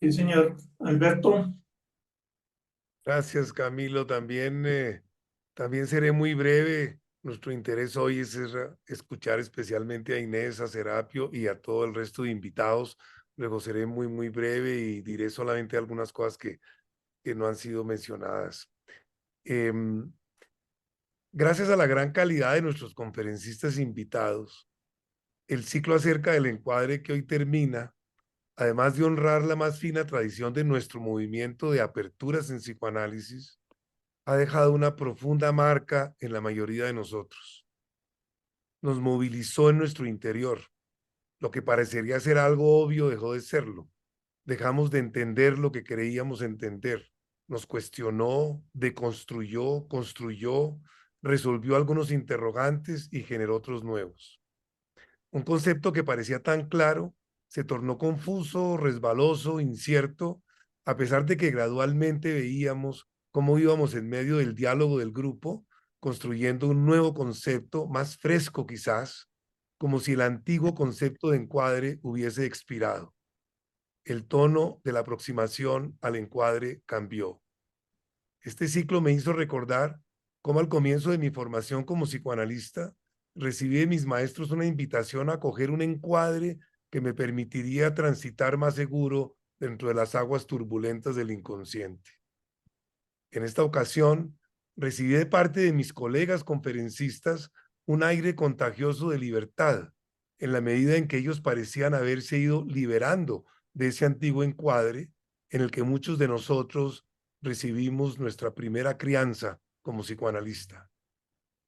Sí, señor. Alberto. Gracias, Camilo. También seré muy breve. Nuestro interés hoy es escuchar especialmente a Inés, a Serapio y a todo el resto de invitados. Luego seré muy breve y diré solamente algunas cosas que no han sido mencionadas. Gracias a la gran calidad de nuestros conferencistas invitados, el ciclo acerca del encuadre que hoy termina, además de honrar la más fina tradición de nuestro movimiento de aperturas en psicoanálisis, ha dejado una profunda marca en la mayoría de nosotros. Nos movilizó en nuestro interior. Lo que parecería ser algo obvio dejó de serlo. Dejamos de entender lo que creíamos entender. Nos cuestionó, deconstruyó, construyó, resolvió algunos interrogantes y generó otros nuevos. Un concepto que parecía tan claro se tornó confuso, resbaloso, incierto, a pesar de que gradualmente veíamos cómo íbamos en medio del diálogo del grupo, construyendo un nuevo concepto, más fresco quizás, como si el antiguo concepto de encuadre hubiese expirado. El tono de la aproximación al encuadre cambió. Este ciclo me hizo recordar cómo al comienzo de mi formación como psicoanalista recibí de mis maestros una invitación a coger un encuadre que me permitiría transitar más seguro dentro de las aguas turbulentas del inconsciente. En esta ocasión, recibí de parte de mis colegas conferencistas un aire contagioso de libertad, en la medida en que ellos parecían haberse ido liberando de ese antiguo encuadre en el que muchos de nosotros recibimos nuestra primera crianza como psicoanalista.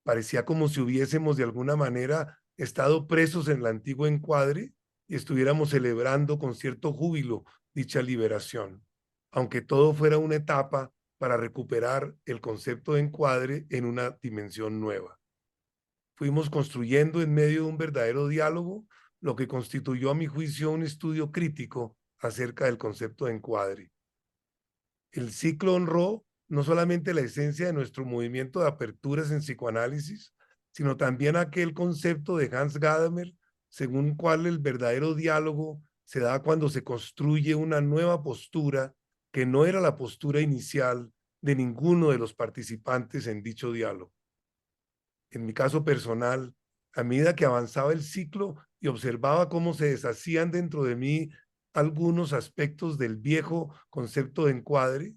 Parecía como si hubiésemos de alguna manera estado presos en el antiguo encuadre y estuviéramos celebrando con cierto júbilo dicha liberación, aunque todo fuera una etapa para recuperar el concepto de encuadre en una dimensión nueva. Fuimos construyendo en medio de un verdadero diálogo lo que constituyó a mi juicio un estudio crítico acerca del concepto de encuadre. El ciclo honró no solamente la esencia de nuestro movimiento de aperturas en psicoanálisis, sino también aquel concepto de Hans Gadamer, según cual el verdadero diálogo se da cuando se construye una nueva postura que no era la postura inicial de ninguno de los participantes en dicho diálogo. En mi caso personal, a medida que avanzaba el ciclo y observaba cómo se deshacían dentro de mí algunos aspectos del viejo concepto de encuadre,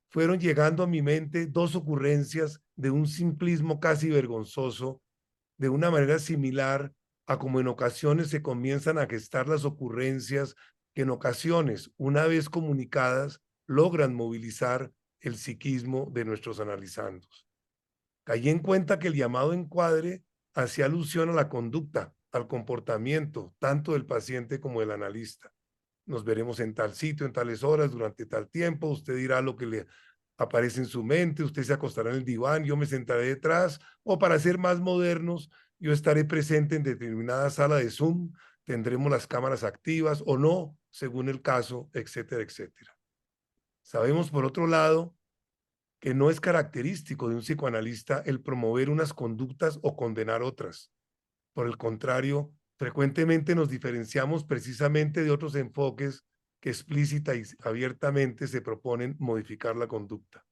fueron llegando a mi mente dos ocurrencias de un simplismo casi vergonzoso, de una manera similar a como en ocasiones se comienzan a gestar las ocurrencias que en ocasiones, una vez comunicadas, logran movilizar el psiquismo de nuestros analizandos. Caí en cuenta que el llamado encuadre hacía alusión a la conducta, al comportamiento, tanto del paciente como del analista. Nos veremos en tal sitio, en tales horas, durante tal tiempo, usted dirá lo que le aparece en su mente, usted se acostará en el diván, yo me sentaré detrás, o para ser más modernos, yo estaré presente en determinada sala de Zoom, tendremos las cámaras activas o no, según el caso, etcétera, etcétera. Sabemos, por otro lado, que no es característico de un psicoanalista el promover unas conductas o condenar otras. Por el contrario, frecuentemente nos diferenciamos precisamente de otros enfoques que explícita y abiertamente se proponen modificar la conducta.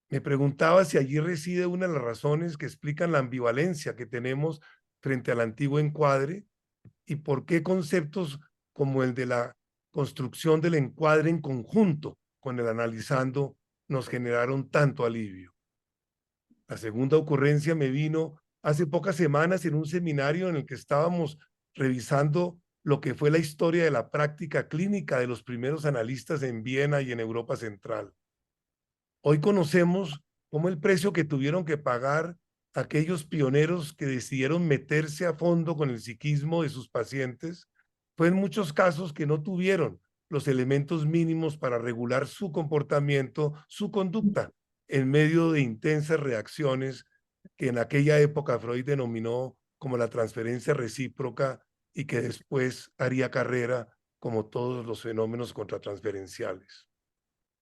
Me preguntaba si allí reside una de las razones que explican la ambivalencia que tenemos frente al antiguo encuadre y por qué conceptos como el de la construcción del encuadre en conjunto con el analizando nos generaron tanto alivio. La segunda ocurrencia me vino hace pocas semanas en un seminario en el que estábamos revisando lo que fue la historia de la práctica clínica de los primeros analistas en Viena y en Europa Central. Hoy conocemos cómo el precio que tuvieron que pagar aquellos pioneros que decidieron meterse a fondo con el psiquismo de sus pacientes fue en muchos casos que no tuvieron los elementos mínimos para regular su comportamiento, su conducta, en medio de intensas reacciones que en aquella época Freud denominó como la transferencia recíproca y que después haría carrera como todos los fenómenos contratransferenciales.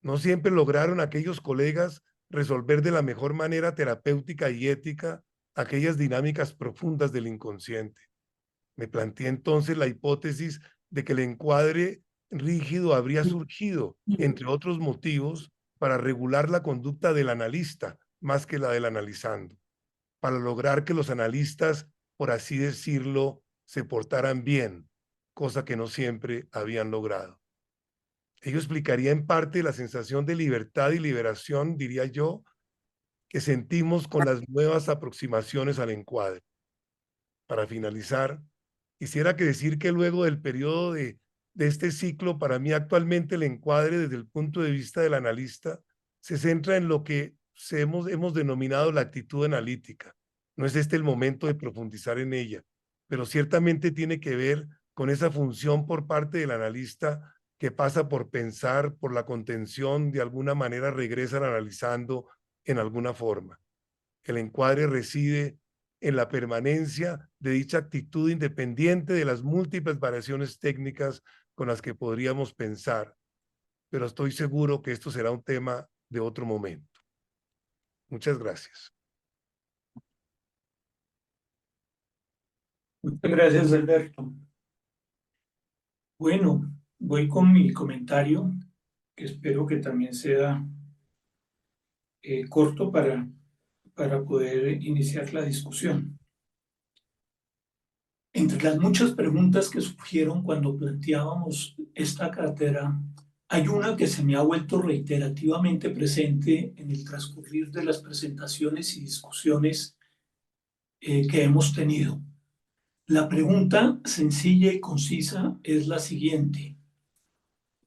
No siempre lograron aquellos colegas resolver de la mejor manera terapéutica y ética aquellas dinámicas profundas del inconsciente. Me planteé entonces la hipótesis de que el encuadre rígido habría surgido, entre otros motivos, para regular la conducta del analista más que la del analizando, para lograr que los analistas, por así decirlo, se portaran bien, cosa que no siempre habían logrado. Ello explicaría en parte la sensación de libertad y liberación, diría yo, que sentimos con las nuevas aproximaciones al encuadre. Para finalizar, quisiera decir que luego del periodo de este ciclo, para mí actualmente el encuadre desde el punto de vista del analista se centra en lo que hemos denominado la actitud analítica. No es este el momento de profundizar en ella, pero ciertamente tiene que ver con esa función por parte del analista que pasa por pensar, por la contención, de alguna manera regresan analizando en alguna forma. El encuadre reside en la permanencia de dicha actitud independiente de las múltiples variaciones técnicas con las que podríamos pensar, pero estoy seguro que esto será un tema de otro momento. Muchas gracias. Muchas gracias, Alberto. Bueno, voy con mi comentario, que espero que también sea corto para poder iniciar la discusión. Entre las muchas preguntas que surgieron cuando planteábamos esta cátedra, hay una que se me ha vuelto reiterativamente presente en el transcurrir de las presentaciones y discusiones que hemos tenido. La pregunta sencilla y concisa es la siguiente: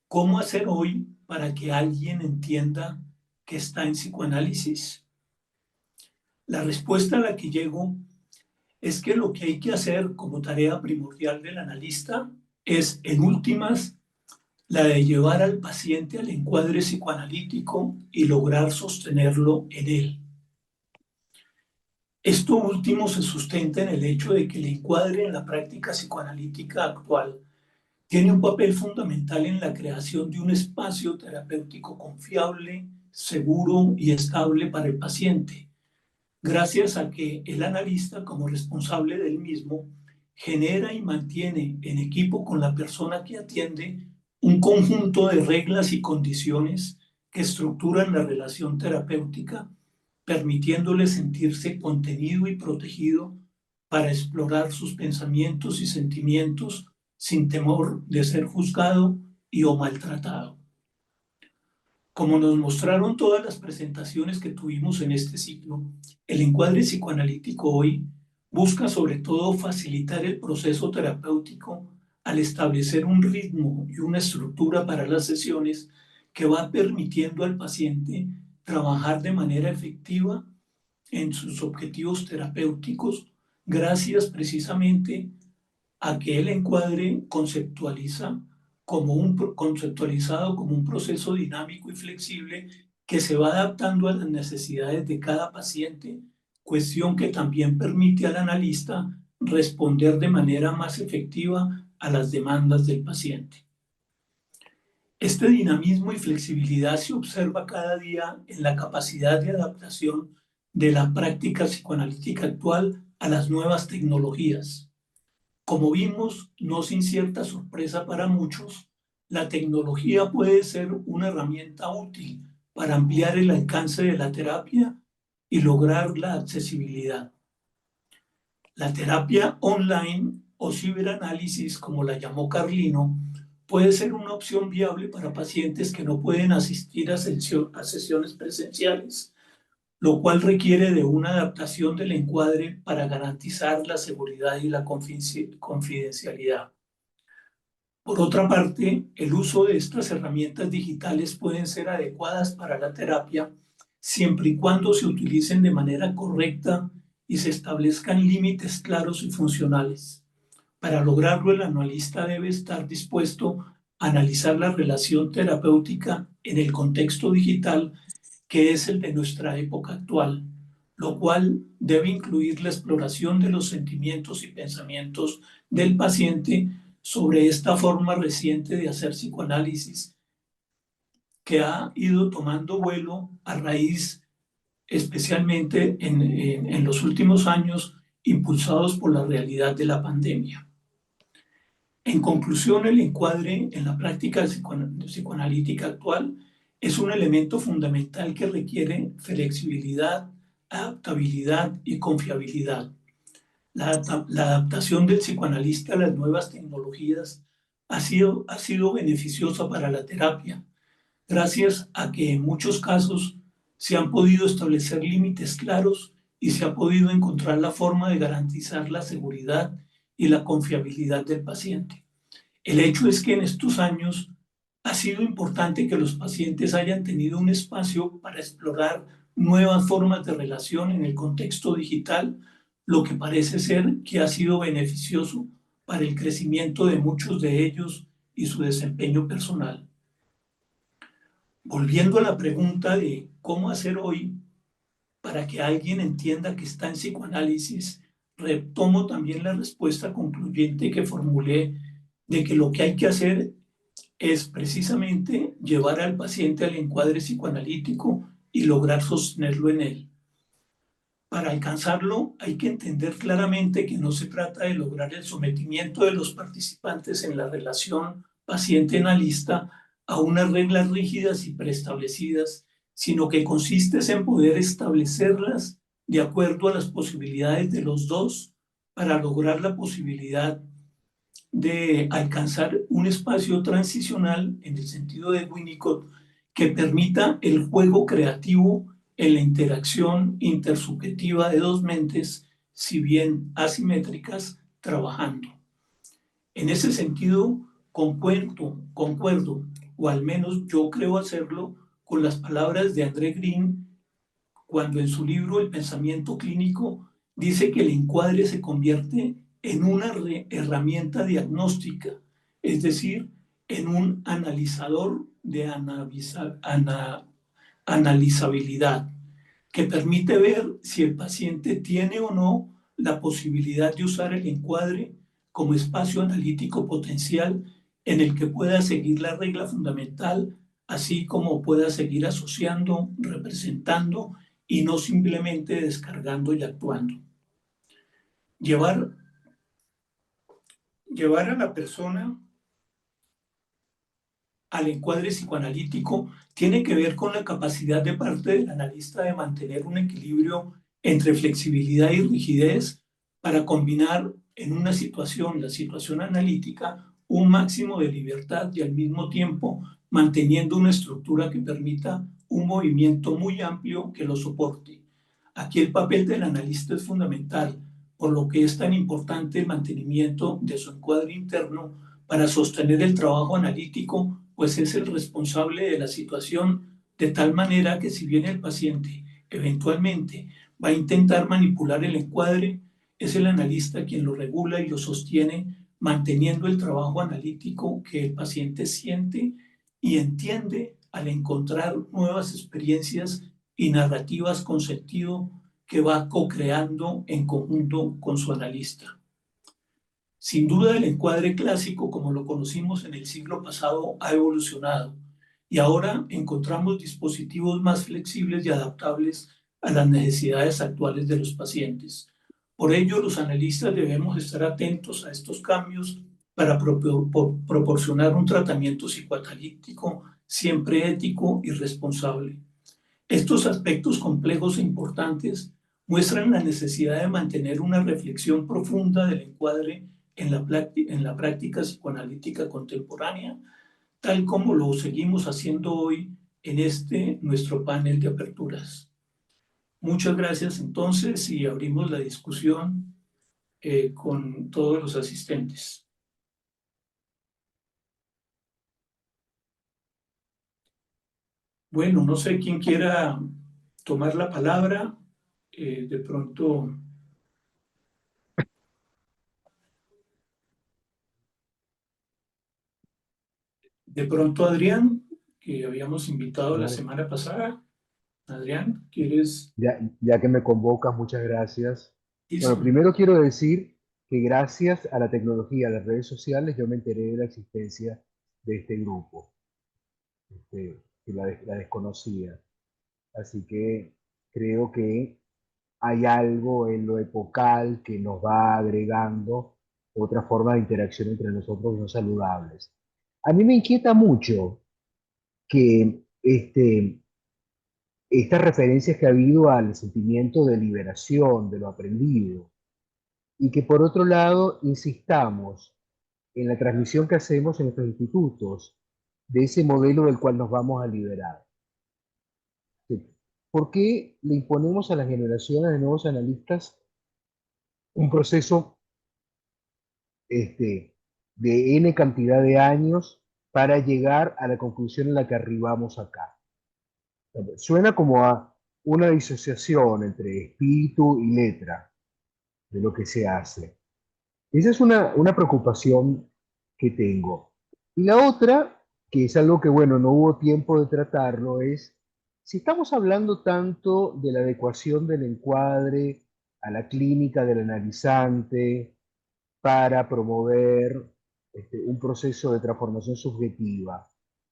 ¿cómo hacer hoy para que alguien entienda que está en psicoanálisis? La respuesta a la que llego es que lo que hay que hacer como tarea primordial del analista es, en últimas, la de llevar al paciente al encuadre psicoanalítico y lograr sostenerlo en él. Esto último se sustenta en el hecho de que el encuadre en la práctica psicoanalítica actual tiene un papel fundamental en la creación de un espacio terapéutico confiable, seguro y estable para el paciente, gracias a que el analista, como responsable del mismo, genera y mantiene en equipo con la persona que atiende un conjunto de reglas y condiciones que estructuran la relación terapéutica, permitiéndole sentirse contenido y protegido para explorar sus pensamientos y sentimientos sin temor de ser juzgado y o maltratado. Como nos mostraron todas las presentaciones que tuvimos en este ciclo, el encuadre psicoanalítico hoy busca sobre todo facilitar el proceso terapéutico al establecer un ritmo y una estructura para las sesiones que va permitiendo al paciente trabajar de manera efectiva en sus objetivos terapéuticos, gracias precisamente a que el encuadre conceptualizado como un proceso dinámico y flexible que se va adaptando a las necesidades de cada paciente, cuestión que también permite al analista responder de manera más efectiva a las demandas del paciente. Este dinamismo y flexibilidad se observa cada día en la capacidad de adaptación de la práctica psicoanalítica actual a las nuevas tecnologías. Como vimos, no sin cierta sorpresa para muchos, la tecnología puede ser una herramienta útil para ampliar el alcance de la terapia y lograr la accesibilidad. La terapia online o ciberanálisis, como la llamó Carlino, puede ser una opción viable para pacientes que no pueden asistir a sesiones presenciales, lo cual requiere de una adaptación del encuadre para garantizar la seguridad y la confidencialidad. Por otra parte, el uso de estas herramientas digitales pueden ser adecuadas para la terapia siempre y cuando se utilicen de manera correcta y se establezcan límites claros y funcionales. Para lograrlo, el analista debe estar dispuesto a analizar la relación terapéutica en el contexto digital que es el de nuestra época actual, lo cual debe incluir la exploración de los sentimientos y pensamientos del paciente sobre esta forma reciente de hacer psicoanálisis que ha ido tomando vuelo a raíz, especialmente en los últimos años, impulsados por la realidad de la pandemia. En conclusión, el encuadre en la práctica psicoanalítica actual es un elemento fundamental que requiere flexibilidad, adaptabilidad y confiabilidad. La adaptación del psicoanalista a las nuevas tecnologías ha sido beneficiosa para la terapia, gracias a que en muchos casos se han podido establecer límites claros y se ha podido encontrar la forma de garantizar la seguridad y la confiabilidad del paciente. El hecho es que en estos años ha sido importante que los pacientes hayan tenido un espacio para explorar nuevas formas de relación en el contexto digital, lo que parece ser que ha sido beneficioso para el crecimiento de muchos de ellos y su desempeño personal. Volviendo a la pregunta de cómo hacer hoy para que alguien entienda que está en psicoanálisis, retomo también la respuesta concluyente que formulé de que lo que hay que hacer es precisamente llevar al paciente al encuadre psicoanalítico y lograr sostenerlo en él. Para alcanzarlo hay que entender claramente que no se trata de lograr el sometimiento de los participantes en la relación paciente-analista a unas reglas rígidas y preestablecidas, sino que consiste en poder establecerlas de acuerdo a las posibilidades de los dos para lograr la posibilidad de alcanzar un espacio transicional en el sentido de Winnicott que permita el juego creativo en la interacción intersubjetiva de dos mentes, si bien asimétricas, trabajando. En ese sentido, concuerdo, o al menos yo creo hacerlo, con las palabras de André Green, cuando en su libro El pensamiento clínico dice que el encuadre se convierte en una herramienta diagnóstica, es decir, en un analizador de analizabilidad, que permite ver si el paciente tiene o no la posibilidad de usar el encuadre como espacio analítico potencial en el que pueda seguir la regla fundamental, así como pueda seguir asociando, representando y no simplemente descargando y actuando. Llevar a la persona al encuadre psicoanalítico tiene que ver con la capacidad de parte del analista de mantener un equilibrio entre flexibilidad y rigidez para combinar en una situación, la situación analítica, un máximo de libertad y al mismo tiempo manteniendo una estructura que permita un movimiento muy amplio que lo soporte. Aquí el papel del analista es fundamental, por lo que es tan importante el mantenimiento de su encuadre interno para sostener el trabajo analítico, pues es el responsable de la situación, de tal manera que si bien el paciente eventualmente va a intentar manipular el encuadre, es el analista quien lo regula y lo sostiene, manteniendo el trabajo analítico que el paciente siente y entiende al encontrar nuevas experiencias y narrativas con sentido que va co-creando en conjunto con su analista. Sin duda, el encuadre clásico, como lo conocimos en el siglo pasado, ha evolucionado y ahora encontramos dispositivos más flexibles y adaptables a las necesidades actuales de los pacientes. Por ello, los analistas debemos estar atentos a estos cambios para proporcionar un tratamiento psicoanalítico siempre ético y responsable. Estos aspectos complejos e importantes muestran la necesidad de mantener una reflexión profunda del encuadre en la práctica psicoanalítica contemporánea, tal como lo seguimos haciendo hoy en nuestro panel de aperturas. Muchas gracias entonces y abrimos la discusión con todos los asistentes. Bueno, no sé quién quiera tomar la palabra. De pronto... Adrián, que habíamos invitado la semana pasada. Adrián, ¿quieres? Ya que me convocas, muchas gracias. Sí, Bueno, sí. primero quiero decir que gracias a la tecnología, a las redes sociales, yo me enteré de la existencia de este grupo, que la desconocía. Así que creo que hay algo en lo epocal que nos va agregando otra forma de interacción entre nosotros no saludables. A mí me inquieta mucho que estas referencias que ha habido al sentimiento de liberación, de lo aprendido, y que por otro lado insistamos en la transmisión que hacemos en nuestros institutos de ese modelo del cual nos vamos a liberar. ¿por qué le imponemos a las generaciones de nuevos analistas un proceso de N cantidad de años para llegar a la conclusión en la que arribamos acá? Suena como a una disociación entre espíritu y letra de lo que se hace. Esa es una preocupación que tengo. Y la otra, que es algo que, bueno, no hubo tiempo de tratarlo, es si estamos hablando tanto de la adecuación del encuadre a la clínica del analizante para promover un proceso de transformación subjetiva,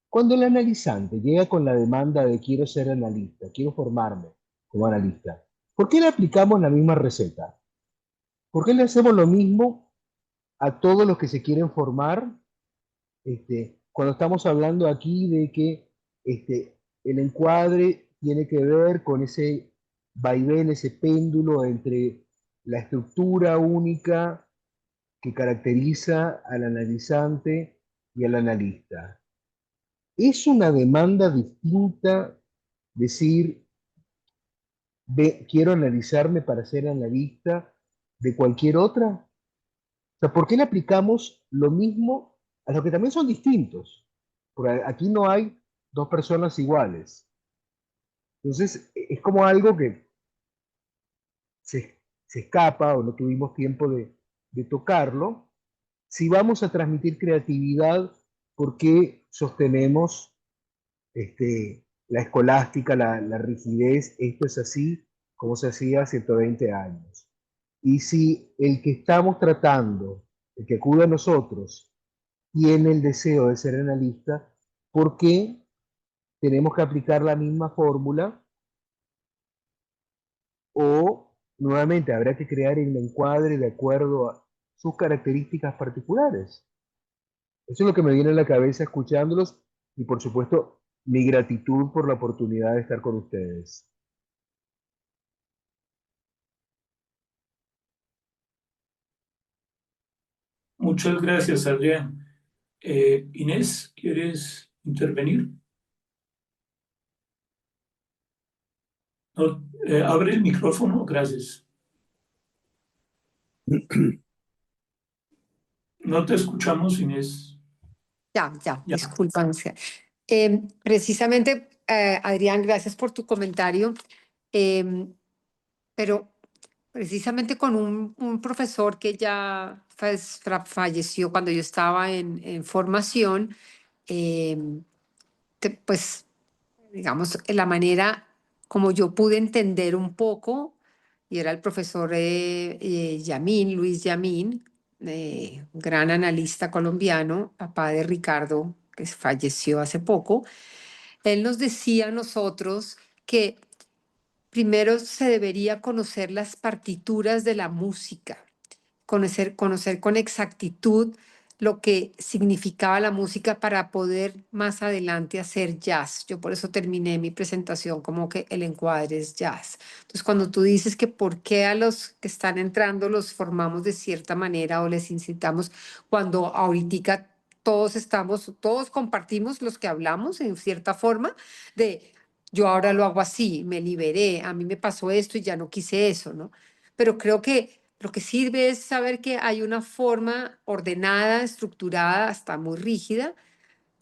cuando el analizante llega con la demanda de quiero ser analista, quiero formarme como analista, ¿por qué le aplicamos la misma receta? ¿Por qué le hacemos lo mismo a todos los que se quieren formar? Cuando estamos hablando aquí de que el encuadre tiene que ver con ese vaivén, ese péndulo entre la estructura única que caracteriza al analizante y al analista. ¿Es una demanda distinta decir, quiero analizarme para ser analista de cualquier otra? O sea, ¿por qué le aplicamos lo mismo a los que también son distintos? Porque aquí no hay dos personas iguales. Entonces, es como algo que se escapa o no tuvimos tiempo de tocarlo. Si vamos a transmitir creatividad, ¿por qué sostenemos la escolástica, la rigidez? Esto es así como se hacía hace 120 años. Y si el que estamos tratando, el que acude a nosotros, tiene el deseo de ser analista, ¿por qué tenemos que aplicar la misma fórmula? O nuevamente habrá que crear el encuadre de acuerdo a sus características particulares. Eso es lo que me viene a la cabeza escuchándolos y por supuesto mi gratitud por la oportunidad de estar con ustedes. Muchas gracias, Adrián. Inés, ¿quieres intervenir? No, abre el micrófono, gracias. No te escuchamos, Inés. Ya, Ya. disculpan. Precisamente, Adrián, gracias por tu comentario. Pero precisamente con un profesor que ya falleció cuando yo estaba en formación, pues digamos, la manera como yo pude entender un poco, y era el profesor Yamín, Luis Yamín, gran analista colombiano, papá de Ricardo, que falleció hace poco. Él nos decía a nosotros que primero se debería conocer las partituras de la música, conocer con exactitud lo que significaba la música para poder más adelante hacer jazz. Yo por eso terminé mi presentación como que el encuadre es jazz. Entonces, cuando tú dices que por qué a los que están entrando los formamos de cierta manera o les incitamos, cuando ahorita todos compartimos los que hablamos en cierta forma de yo ahora lo hago así, me liberé, a mí me pasó esto y ya no quise eso, ¿no? Pero creo que lo que sirve es saber que hay una forma ordenada, estructurada, hasta muy rígida,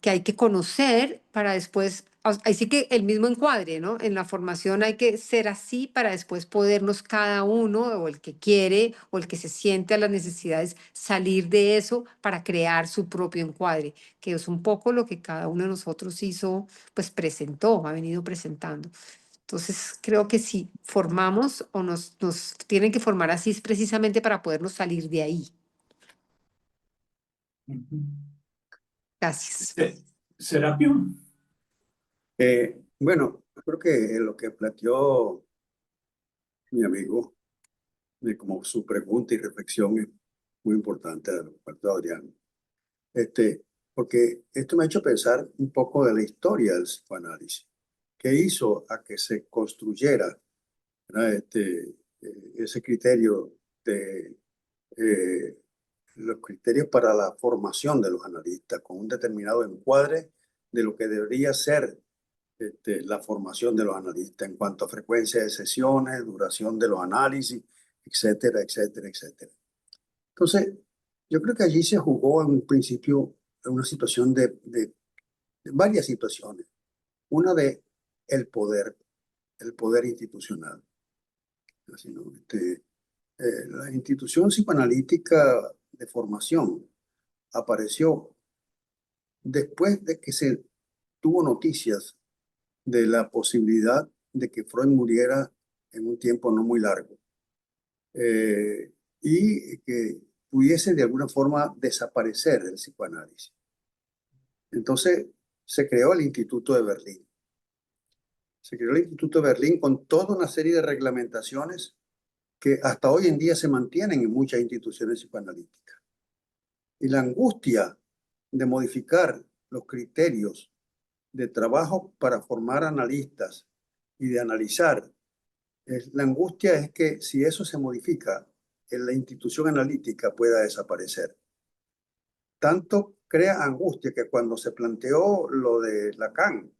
que hay que conocer para después, ahí sí que el mismo encuadre, ¿no? En la formación hay que ser así para después podernos cada uno, o el que quiere, o el que se siente a las necesidades, salir de eso para crear su propio encuadre, que es un poco lo que cada uno de nosotros hizo, pues presentó, ha venido presentando. Entonces, creo que si formamos o nos tienen que formar así es precisamente para podernos salir de ahí. Gracias. Serapio. Bueno, creo que lo que planteó mi amigo, como su pregunta y reflexión es muy importante de parte de Adrián. Porque esto me ha hecho pensar un poco de la historia del psicoanálisis, que hizo a que se construyera, ¿verdad? Ese criterio de los criterios para la formación de los analistas con un determinado encuadre de lo que debería ser la formación de los analistas en cuanto a frecuencia de sesiones, duración de los análisis, etcétera, etcétera, etcétera. Entonces, yo creo que allí se jugó en un principio en una situación de varias situaciones. Una de el poder institucional. Así, ¿no? La institución psicoanalítica de formación apareció después de que se tuvo noticias de la posibilidad de que Freud muriera en un tiempo no muy largo y que pudiese de alguna forma desaparecer el psicoanálisis. Entonces se creó el Instituto de Berlín. Se creó el Instituto de Berlín con toda una serie de reglamentaciones que hasta hoy en día se mantienen en muchas instituciones psicoanalíticas. Y la angustia de modificar los criterios de trabajo para formar analistas y de analizar, la angustia es que si eso se modifica, la institución analítica pueda desaparecer. Tanto crea angustia que cuando se planteó lo de Lacan,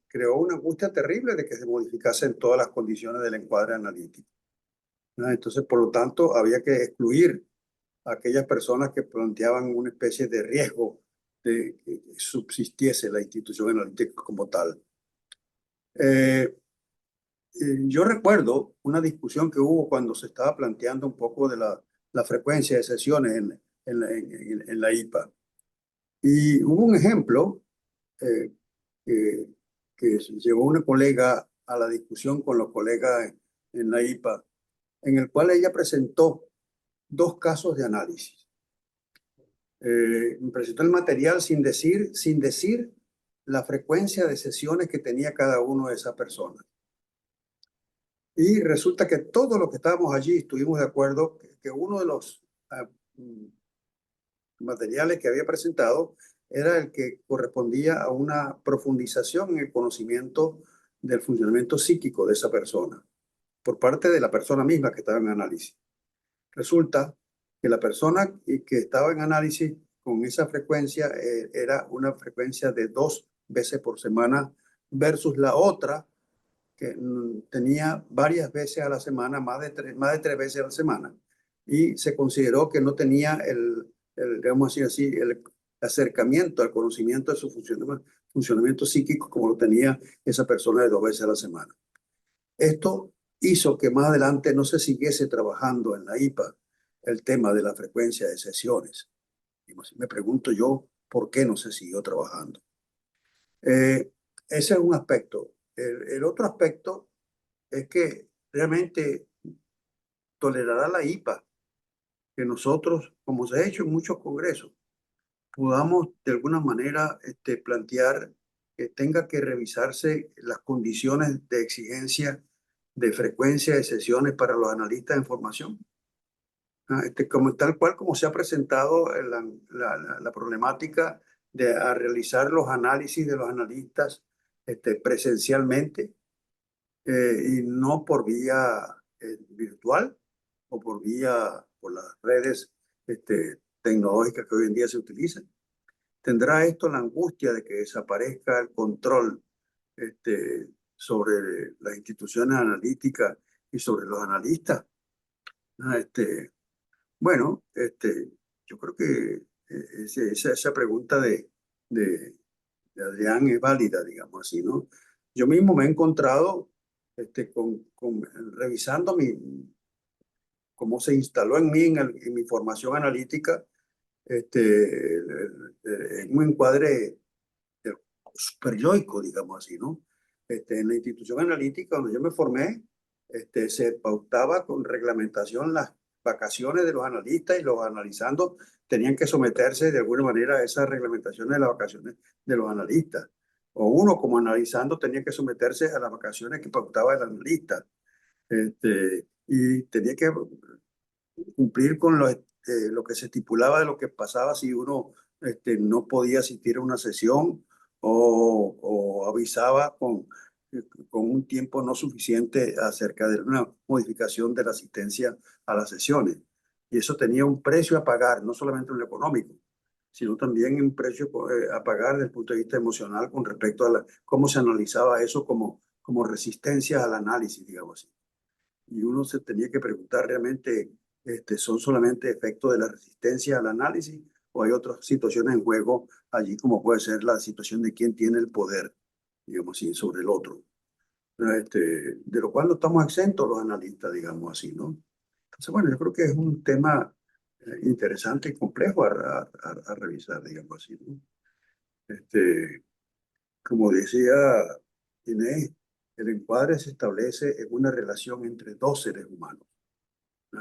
creó una angustia terrible de que se modificasen todas las condiciones del encuadre analítico. Entonces, por lo tanto, había que excluir a aquellas personas que planteaban una especie de riesgo de que subsistiese la institución analítica como tal. Yo recuerdo una discusión que hubo cuando se estaba planteando un poco de la frecuencia de sesiones en la IPA. Y hubo un ejemplo que llevó una colega a la discusión con los colegas en la IPA, en el cual ella presentó 2 casos de análisis. Presentó el material sin decir la frecuencia de sesiones que tenía cada uno de esas personas. Y resulta que todos los que estábamos allí estuvimos de acuerdo que uno de los materiales que había presentado era el que correspondía a una profundización en el conocimiento del funcionamiento psíquico de esa persona, por parte de la persona misma que estaba en análisis. Resulta que la persona que estaba en análisis con esa frecuencia era una frecuencia de 2 veces por semana versus la otra que tenía varias veces a la semana, más de 3 veces a la semana, y se consideró que no tenía digamos así, el acercamiento al conocimiento de su funcionamiento psíquico como lo tenía esa persona de 2 veces a la semana. Esto hizo que más adelante no se siguiese trabajando en la IPA el tema de la frecuencia de sesiones. Y me pregunto yo, ¿por qué no se siguió trabajando? Ese es un aspecto. El otro aspecto es que realmente tolerará la IPA que nosotros, como se ha hecho en muchos congresos, podamos de alguna manera plantear que tenga que revisarse las condiciones de exigencia de frecuencia de sesiones para los analistas de formación. Como tal cual como se ha presentado la problemática de realizar los análisis de los analistas presencialmente y no por vía virtual o por las redes tecnológicas que hoy en día se utilizan. ¿Tendrá esto la angustia de que desaparezca el control sobre las instituciones analíticas y sobre los analistas? Bueno, yo creo que esa pregunta de Adrián es válida, digamos así, ¿no? Yo mismo me he encontrado revisando cómo se instaló en mí, en mi formación analítica, en un encuadre superyoico, digamos así, ¿no? En la institución analítica donde yo me formé, se pautaba con reglamentación las vacaciones de los analistas y los analizando tenían que someterse de alguna manera a esas reglamentaciones de las vacaciones de los analistas. O uno como analizando tenía que someterse a las vacaciones que pautaba el analista. Y tenía que cumplir con lo que se estipulaba de lo que pasaba si uno no podía asistir a una sesión o avisaba con un tiempo no suficiente acerca de una modificación de la asistencia a las sesiones. Y eso tenía un precio a pagar, no solamente un económico, sino también un precio a pagar desde el punto de vista emocional con respecto a cómo se analizaba eso como resistencia al análisis, digamos así. Y uno se tenía que preguntar realmente, ¿son solamente efectos de la resistencia al análisis o hay otras situaciones en juego allí, como puede ser la situación de quién tiene el poder, digamos así, sobre el otro? De lo cual no estamos exentos los analistas, digamos así, ¿no? Entonces, bueno, yo creo que es un tema interesante y complejo a revisar, digamos así, ¿no? Como decía Inés, el encuadre se establece en una relación entre dos seres humanos, ¿no?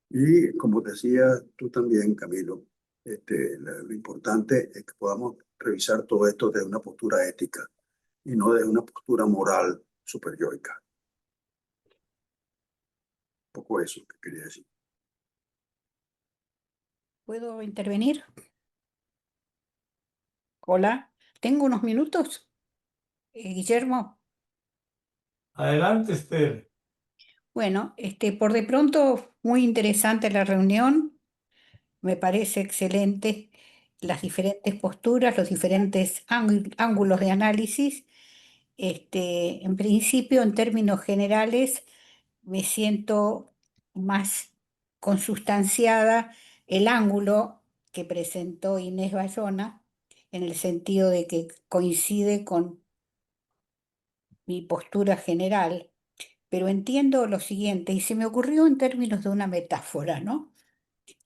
Y como decía tú también, Camilo, lo importante es que podamos revisar todo esto desde una postura ética y no desde una postura moral superiorica. Un poco eso que quería decir. ¿Puedo intervenir? Hola, ¿tengo unos minutos? Guillermo. Adelante, Esther. Bueno, por de pronto, muy interesante la reunión. Me parece excelente las diferentes posturas, los diferentes ángulos de análisis. En principio, en términos generales, me siento más consustanciada el ángulo que presentó Inés Bayona, en el sentido de que coincide con mi postura general, pero entiendo lo siguiente, y se me ocurrió en términos de una metáfora, ¿no?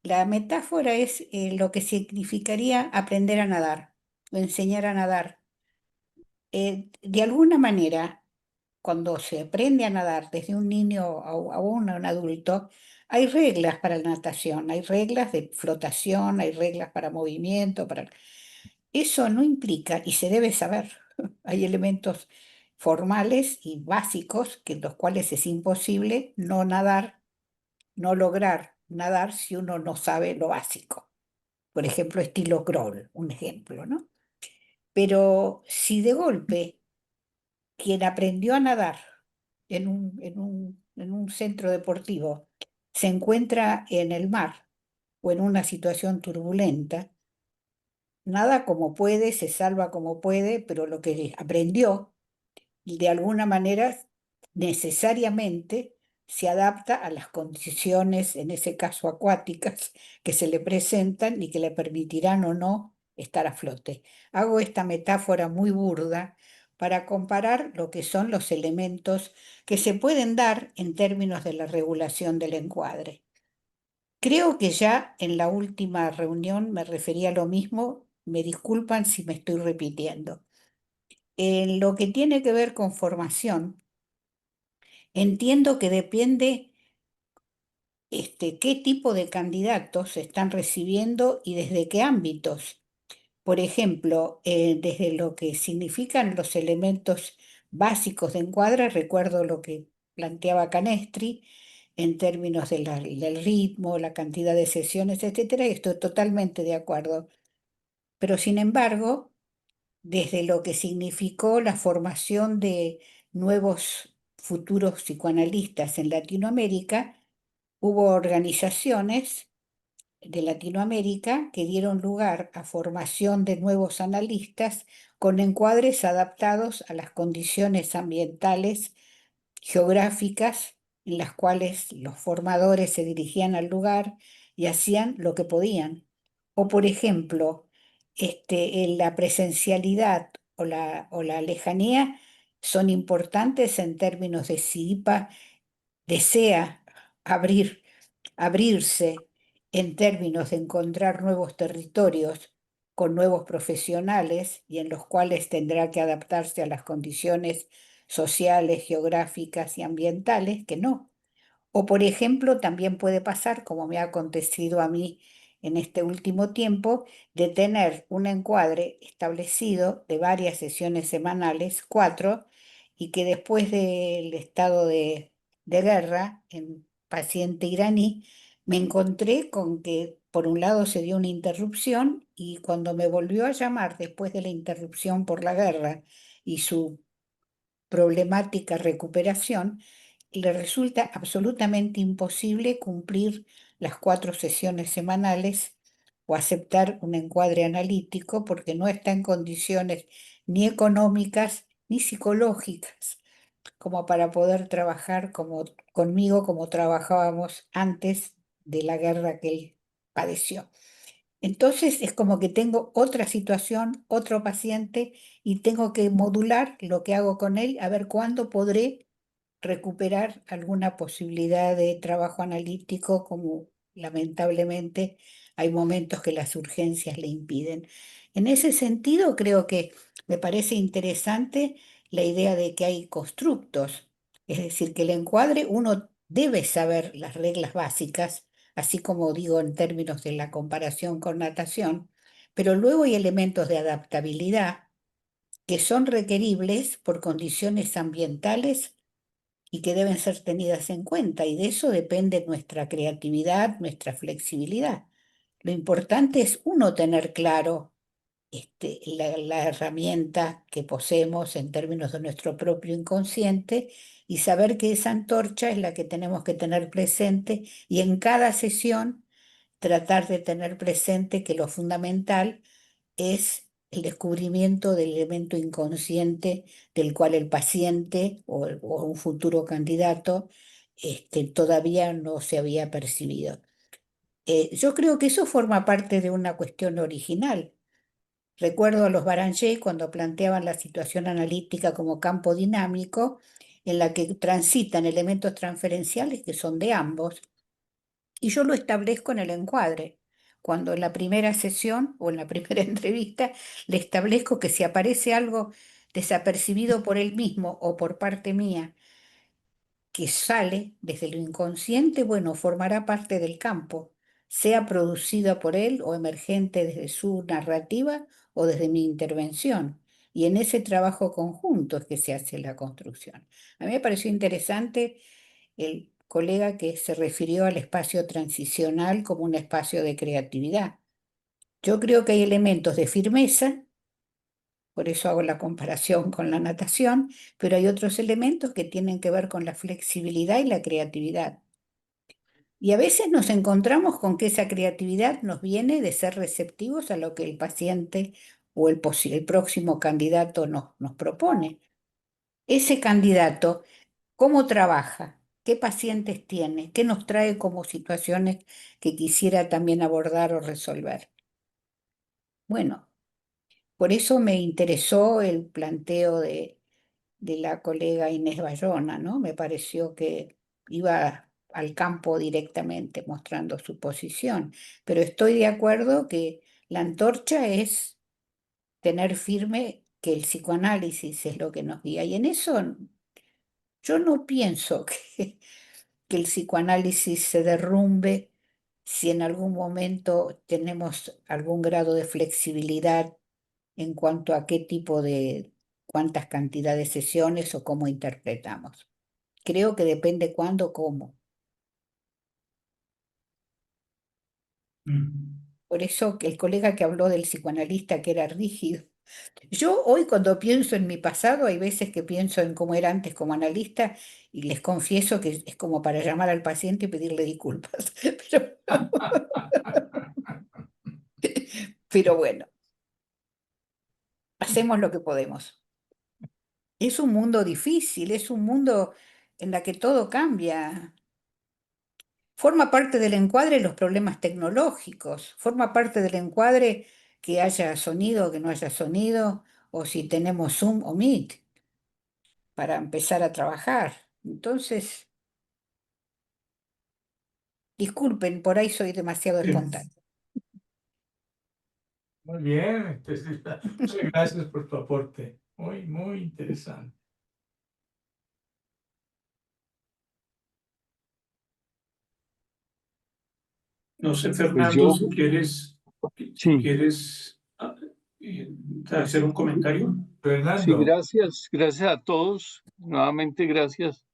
La metáfora es lo que significaría aprender a nadar o enseñar a nadar. De alguna manera, cuando se aprende a nadar desde un niño a un adulto, hay reglas para la natación, hay reglas de flotación, hay reglas para movimiento, para... Eso no implica, y se debe saber, hay elementos formales y básicos que los cuales es imposible no nadar, no lograr nadar si uno no sabe lo básico. Por ejemplo, estilo crawl, un ejemplo, ¿no? Pero si de golpe quien aprendió a nadar en un centro deportivo se encuentra en el mar o en una situación turbulenta, nada como puede, se salva como puede, pero lo que aprendió de alguna manera necesariamente se adapta a las condiciones, en ese caso acuáticas, que se le presentan y que le permitirán o no estar a flote. Hago esta metáfora muy burda para comparar lo que son los elementos que se pueden dar en términos de la regulación del encuadre. Creo que ya en la última reunión me refería a lo mismo, me disculpan si me estoy repitiendo. En lo que tiene que ver con formación, entiendo que depende qué tipo de candidatos se están recibiendo y desde qué ámbitos. Por ejemplo, desde lo que significan los elementos básicos de encuadre, recuerdo lo que planteaba Canestri en términos del ritmo, la cantidad de sesiones, etcétera, y estoy totalmente de acuerdo. Pero sin embargo, desde lo que significó la formación de nuevos futuros psicoanalistas en Latinoamérica, hubo organizaciones de Latinoamérica que dieron lugar a formación de nuevos analistas con encuadres adaptados a las condiciones ambientales, geográficas, en las cuales los formadores se dirigían al lugar y hacían lo que podían. O, por ejemplo, en la presencialidad o la lejanía son importantes en términos de si IPA desea abrirse en términos de encontrar nuevos territorios con nuevos profesionales y en los cuales tendrá que adaptarse a las condiciones sociales, geográficas y ambientales, que no. O, por ejemplo, también puede pasar, como me ha acontecido a mí en este último tiempo, de tener un encuadre establecido de varias sesiones semanales, 4, y que después del estado de guerra en paciente iraní, me encontré con que por un lado se dio una interrupción y cuando me volvió a llamar después de la interrupción por la guerra y su problemática recuperación, le resulta absolutamente imposible cumplir las 4 sesiones semanales o aceptar un encuadre analítico porque no está en condiciones ni económicas ni psicológicas como para poder trabajar conmigo como trabajábamos antes de la guerra que él padeció. Entonces es como que tengo otra situación, otro paciente y tengo que modular lo que hago con él a ver cuándo podré recuperar alguna posibilidad de trabajo analítico, como lamentablemente hay momentos que las urgencias le impiden. En ese sentido, creo que me parece interesante la idea de que hay constructos, es decir, que el encuadre uno debe saber las reglas básicas, así como digo en términos de la comparación con natación, pero luego hay elementos de adaptabilidad que son requeribles por condiciones ambientales y que deben ser tenidas en cuenta, y de eso depende nuestra creatividad, nuestra flexibilidad. Lo importante es uno tener claro la herramienta que poseemos en términos de nuestro propio inconsciente y saber que esa antorcha es la que tenemos que tener presente y en cada sesión tratar de tener presente que lo fundamental es el descubrimiento del elemento inconsciente del cual el paciente o un futuro candidato todavía no se había percibido. Yo creo que eso forma parte de una cuestión original. Recuerdo a los Barangé cuando planteaban la situación analítica como campo dinámico, en la que transitan elementos transferenciales que son de ambos, y yo lo establezco en el encuadre. Cuando en la primera sesión o en la primera entrevista le establezco que si aparece algo desapercibido por él mismo o por parte mía que sale desde lo inconsciente, bueno, formará parte del campo, sea producida por él o emergente desde su narrativa o desde mi intervención. Y en ese trabajo conjunto es que se hace la construcción. A mí me pareció interesante el colega que se refirió al espacio transicional como un espacio de creatividad. Yo creo que hay elementos de firmeza, por eso hago la comparación con la natación, pero hay otros elementos que tienen que ver con la flexibilidad y la creatividad. Y a veces nos encontramos con que esa creatividad nos viene de ser receptivos a lo que el paciente o el próximo candidato nos propone. Ese candidato, ¿cómo trabaja? ¿Qué pacientes tiene? ¿Qué nos trae como situaciones que quisiera también abordar o resolver? Bueno, por eso me interesó el planteo de la colega Inés Bayona, ¿no? Me pareció que iba al campo directamente mostrando su posición, pero estoy de acuerdo que la antorcha es tener firme que el psicoanálisis es lo que nos guía, y en eso yo no pienso que el psicoanálisis se derrumbe si en algún momento tenemos algún grado de flexibilidad en cuanto a qué tipo de, cuántas cantidades de sesiones o cómo interpretamos. Creo que depende cuándo, cómo. Por eso que el colega que habló del psicoanalista que era rígido. Yo hoy cuando pienso en mi pasado, hay veces que pienso en cómo era antes como analista y les confieso que es como para llamar al paciente y pedirle disculpas. Pero bueno, hacemos lo que podemos. Es un mundo difícil, es un mundo en la que todo cambia. Forma parte del encuadre los problemas tecnológicos, forma parte del encuadre que haya sonido o que no haya sonido, o si tenemos Zoom o Meet para empezar a trabajar. Entonces, disculpen, por ahí soy demasiado espontánea. Muy bien, muchas gracias por tu aporte. Muy, muy interesante. No sé, Pues Fernando, yo, si quieres, si sí, quieres hacer un comentario. sí, Fernando, gracias a todos. Nuevamente gracias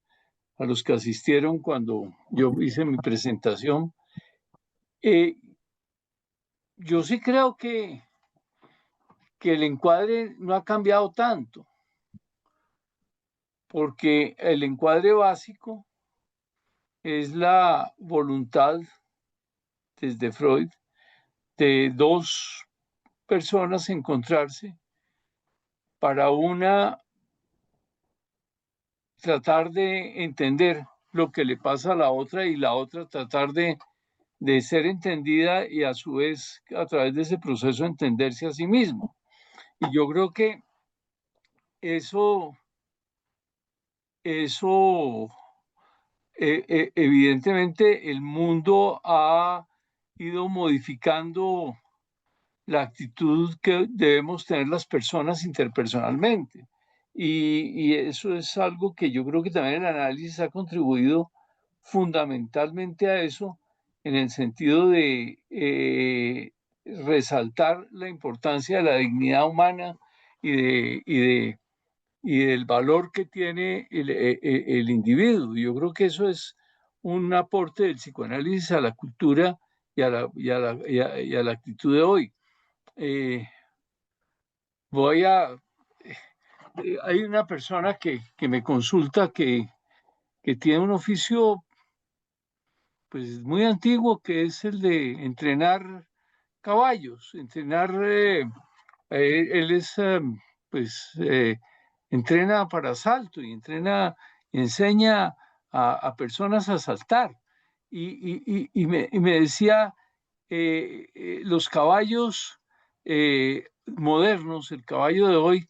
a los que asistieron cuando yo hice mi presentación. Eh, yo sí creo que el encuadre no ha cambiado tanto, porque el encuadre básico es la voluntad, desde Freud, de dos personas encontrarse para una tratar de entender lo que le pasa a la otra y la otra tratar de ser entendida y a su vez a través de ese proceso entenderse a sí mismo. Y yo creo que eso evidentemente el mundo ha ido modificando la actitud que debemos tener las personas interpersonalmente. Y eso es algo que yo creo que también el análisis ha contribuido fundamentalmente a eso, en el sentido de resaltar la importancia de la dignidad humana y del valor que tiene el individuo. Yo creo que eso es un aporte del psicoanálisis a la cultura y a la actitud de hoy. Hay una persona que me consulta que tiene un oficio pues muy antiguo, que es el de entrenar caballos, él es pues entrena para salto y enseña a personas a saltar. Y me decía, los caballos modernos, el caballo de hoy,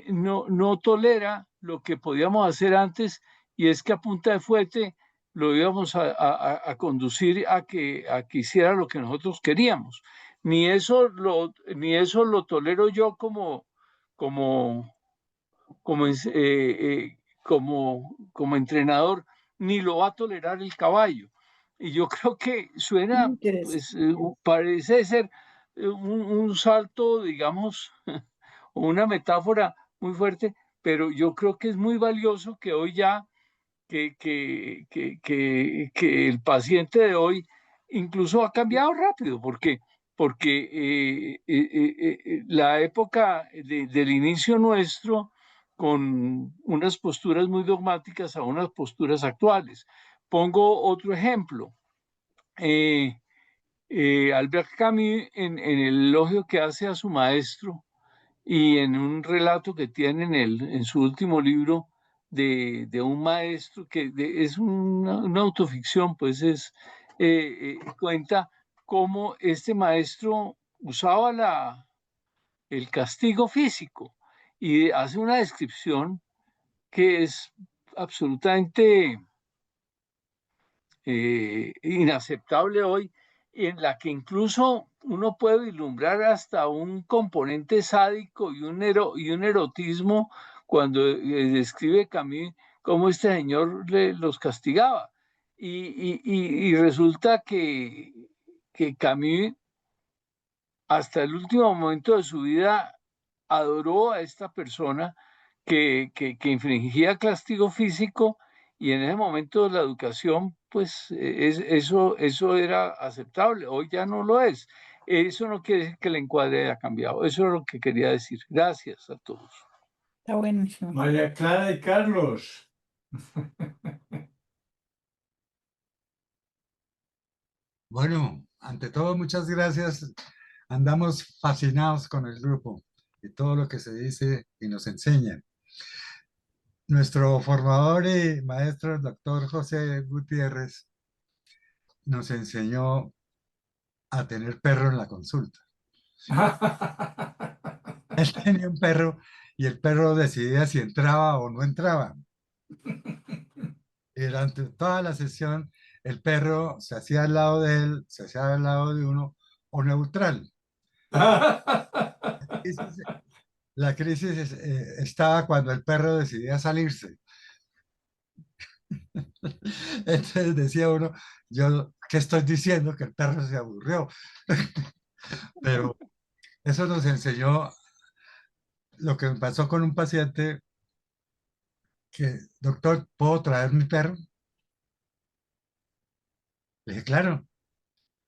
no tolera lo que podíamos hacer antes, y es que a punta de fuete lo íbamos a conducir a que hiciera lo que nosotros queríamos. Ni eso lo tolero yo como, como entrenador, ni lo va a tolerar el caballo. Y yo creo que suena, pues, parece ser un salto, digamos, una metáfora muy fuerte, pero yo creo que es muy valioso que hoy ya, que el paciente de hoy incluso ha cambiado rápido, porque la época del inicio nuestro, con unas posturas muy dogmáticas a unas posturas actuales. Pongo otro ejemplo. Albert Camus, en el elogio que hace a su maestro y en un relato que tiene en su último libro de un maestro, es una autoficción, pues cuenta cómo este maestro usaba el castigo físico, y hace una descripción que es absolutamente inaceptable hoy, en la que incluso uno puede vislumbrar hasta un componente sádico y un erotismo cuando describe Camus cómo este señor los castigaba. Y resulta que Camus, hasta el último momento de su vida, adoró a esta persona que infringía castigo físico, y en ese momento la educación, pues eso era aceptable. Hoy ya no lo es. Eso no quiere decir que el encuadre haya cambiado. Eso es lo que quería decir. Gracias a todos. Está buenísimo. María Clara y Carlos. Bueno, ante todo, muchas gracias. Andamos fascinados con el grupo y todo lo que se dice y nos enseña. Nuestro formador y maestro, el doctor José Gutiérrez, nos enseñó a tener perro en la consulta. Él tenía un perro y el perro decidía si entraba o no entraba. Y durante toda la sesión, el perro se hacía al lado de él, se hacía al lado de uno, o neutral. La crisis estaba cuando el perro decidía salirse. Entonces decía uno, yo, ¿qué estoy diciendo? Que el perro se aburrió. Pero eso nos enseñó lo que me pasó con un paciente que, doctor, ¿puedo traer mi perro? Le dije, claro.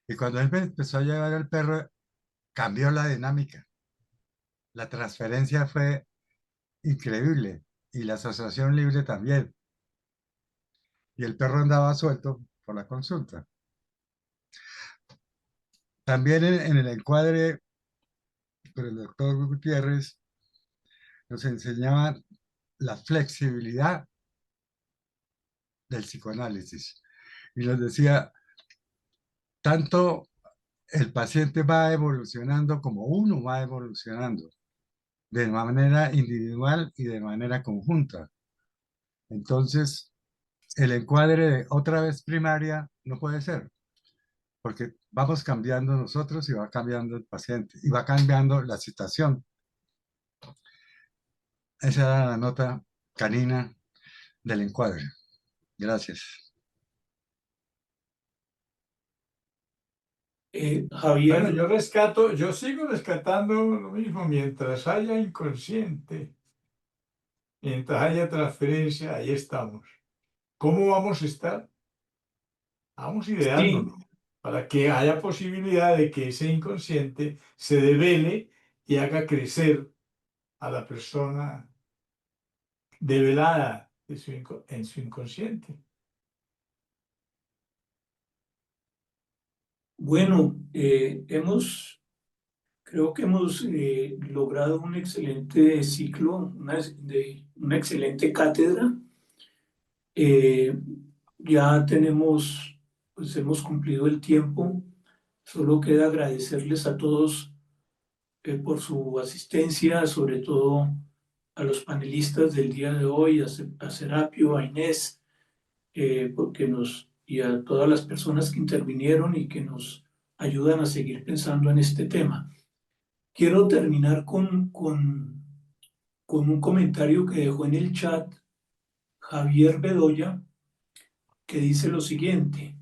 Y cuando él me empezó a llevar el perro, cambió la dinámica. La transferencia fue increíble y la asociación libre también. Y el perro andaba suelto por la consulta. También en el encuadre por el doctor Gutiérrez nos enseñaba la flexibilidad del psicoanálisis y nos decía, tanto el paciente va evolucionando como uno va evolucionando, de manera individual y de manera conjunta. Entonces, el encuadre de otra vez primaria no puede ser, porque vamos cambiando nosotros y va cambiando el paciente y va cambiando la situación. Esa era la nota canina del encuadre. Gracias. Javier, Bueno, yo sigo rescatando lo mismo, mientras haya inconsciente, mientras haya transferencia, ahí estamos. ¿Cómo vamos a estar? Vamos sí, ideándonos para que haya posibilidad de que ese inconsciente se devele y haga crecer a la persona develada en su inconsciente. bueno, creo que hemos logrado un excelente ciclo, una excelente cátedra. Eh, ya pues hemos cumplido el tiempo. Solo queda agradecerles a todos por su asistencia, sobre todo a los panelistas del día de hoy, a Serapio, a Inés, y a todas las personas que intervinieron y que nos ayudan a seguir pensando en este tema. Quiero terminar con un comentario que dejó en el chat Javier Bedoya, que dice lo siguiente: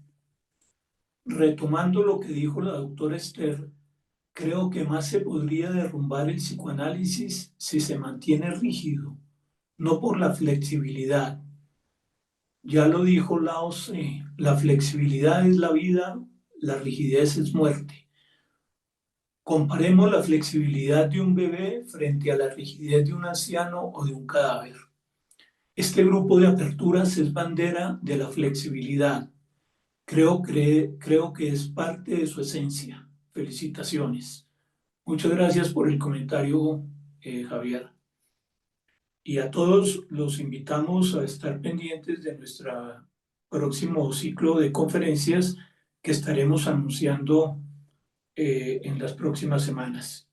retomando lo que dijo la doctora Esther, creo que más se podría derrumbar el psicoanálisis si se mantiene rígido, no por la flexibilidad. Ya lo dijo Lao Tse, la flexibilidad es la vida, la rigidez es muerte. Comparemos la flexibilidad de un bebé frente a la rigidez de un anciano o de un cadáver. Este grupo de aperturas es bandera de la flexibilidad. Creo que es parte de su esencia. Felicitaciones. Muchas gracias por el comentario, Javier. Y a todos los invitamos a estar pendientes de nuestro próximo ciclo de conferencias que estaremos anunciando en las próximas semanas.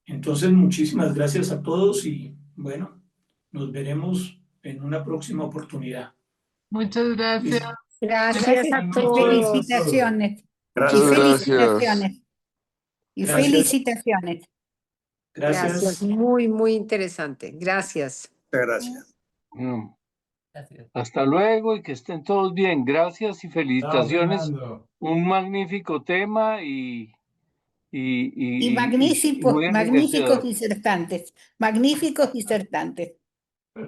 Entonces, muchísimas gracias a todos y bueno, nos veremos en una próxima oportunidad. Muchas gracias. Gracias a Y todos. felicitaciones. Muchas Y gracias. felicitaciones. Y Gracias. felicitaciones. Gracias, Gracias. muy, muy interesante. Gracias. Muchas gracias. Bueno, Gracias. hasta luego y que estén todos bien. Gracias y Chao, felicitaciones. Fernando. Un magnífico tema y Y muy magníficos enriquecedor. disertantes. Magníficos disertantes. Muy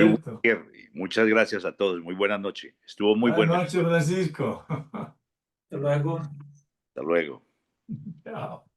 buen Cierto. cierre. Muchas gracias a todos. Muy buena noche. Estuvo muy Buenas buena. noches, Francisco. Hasta luego. Hasta luego. Chao.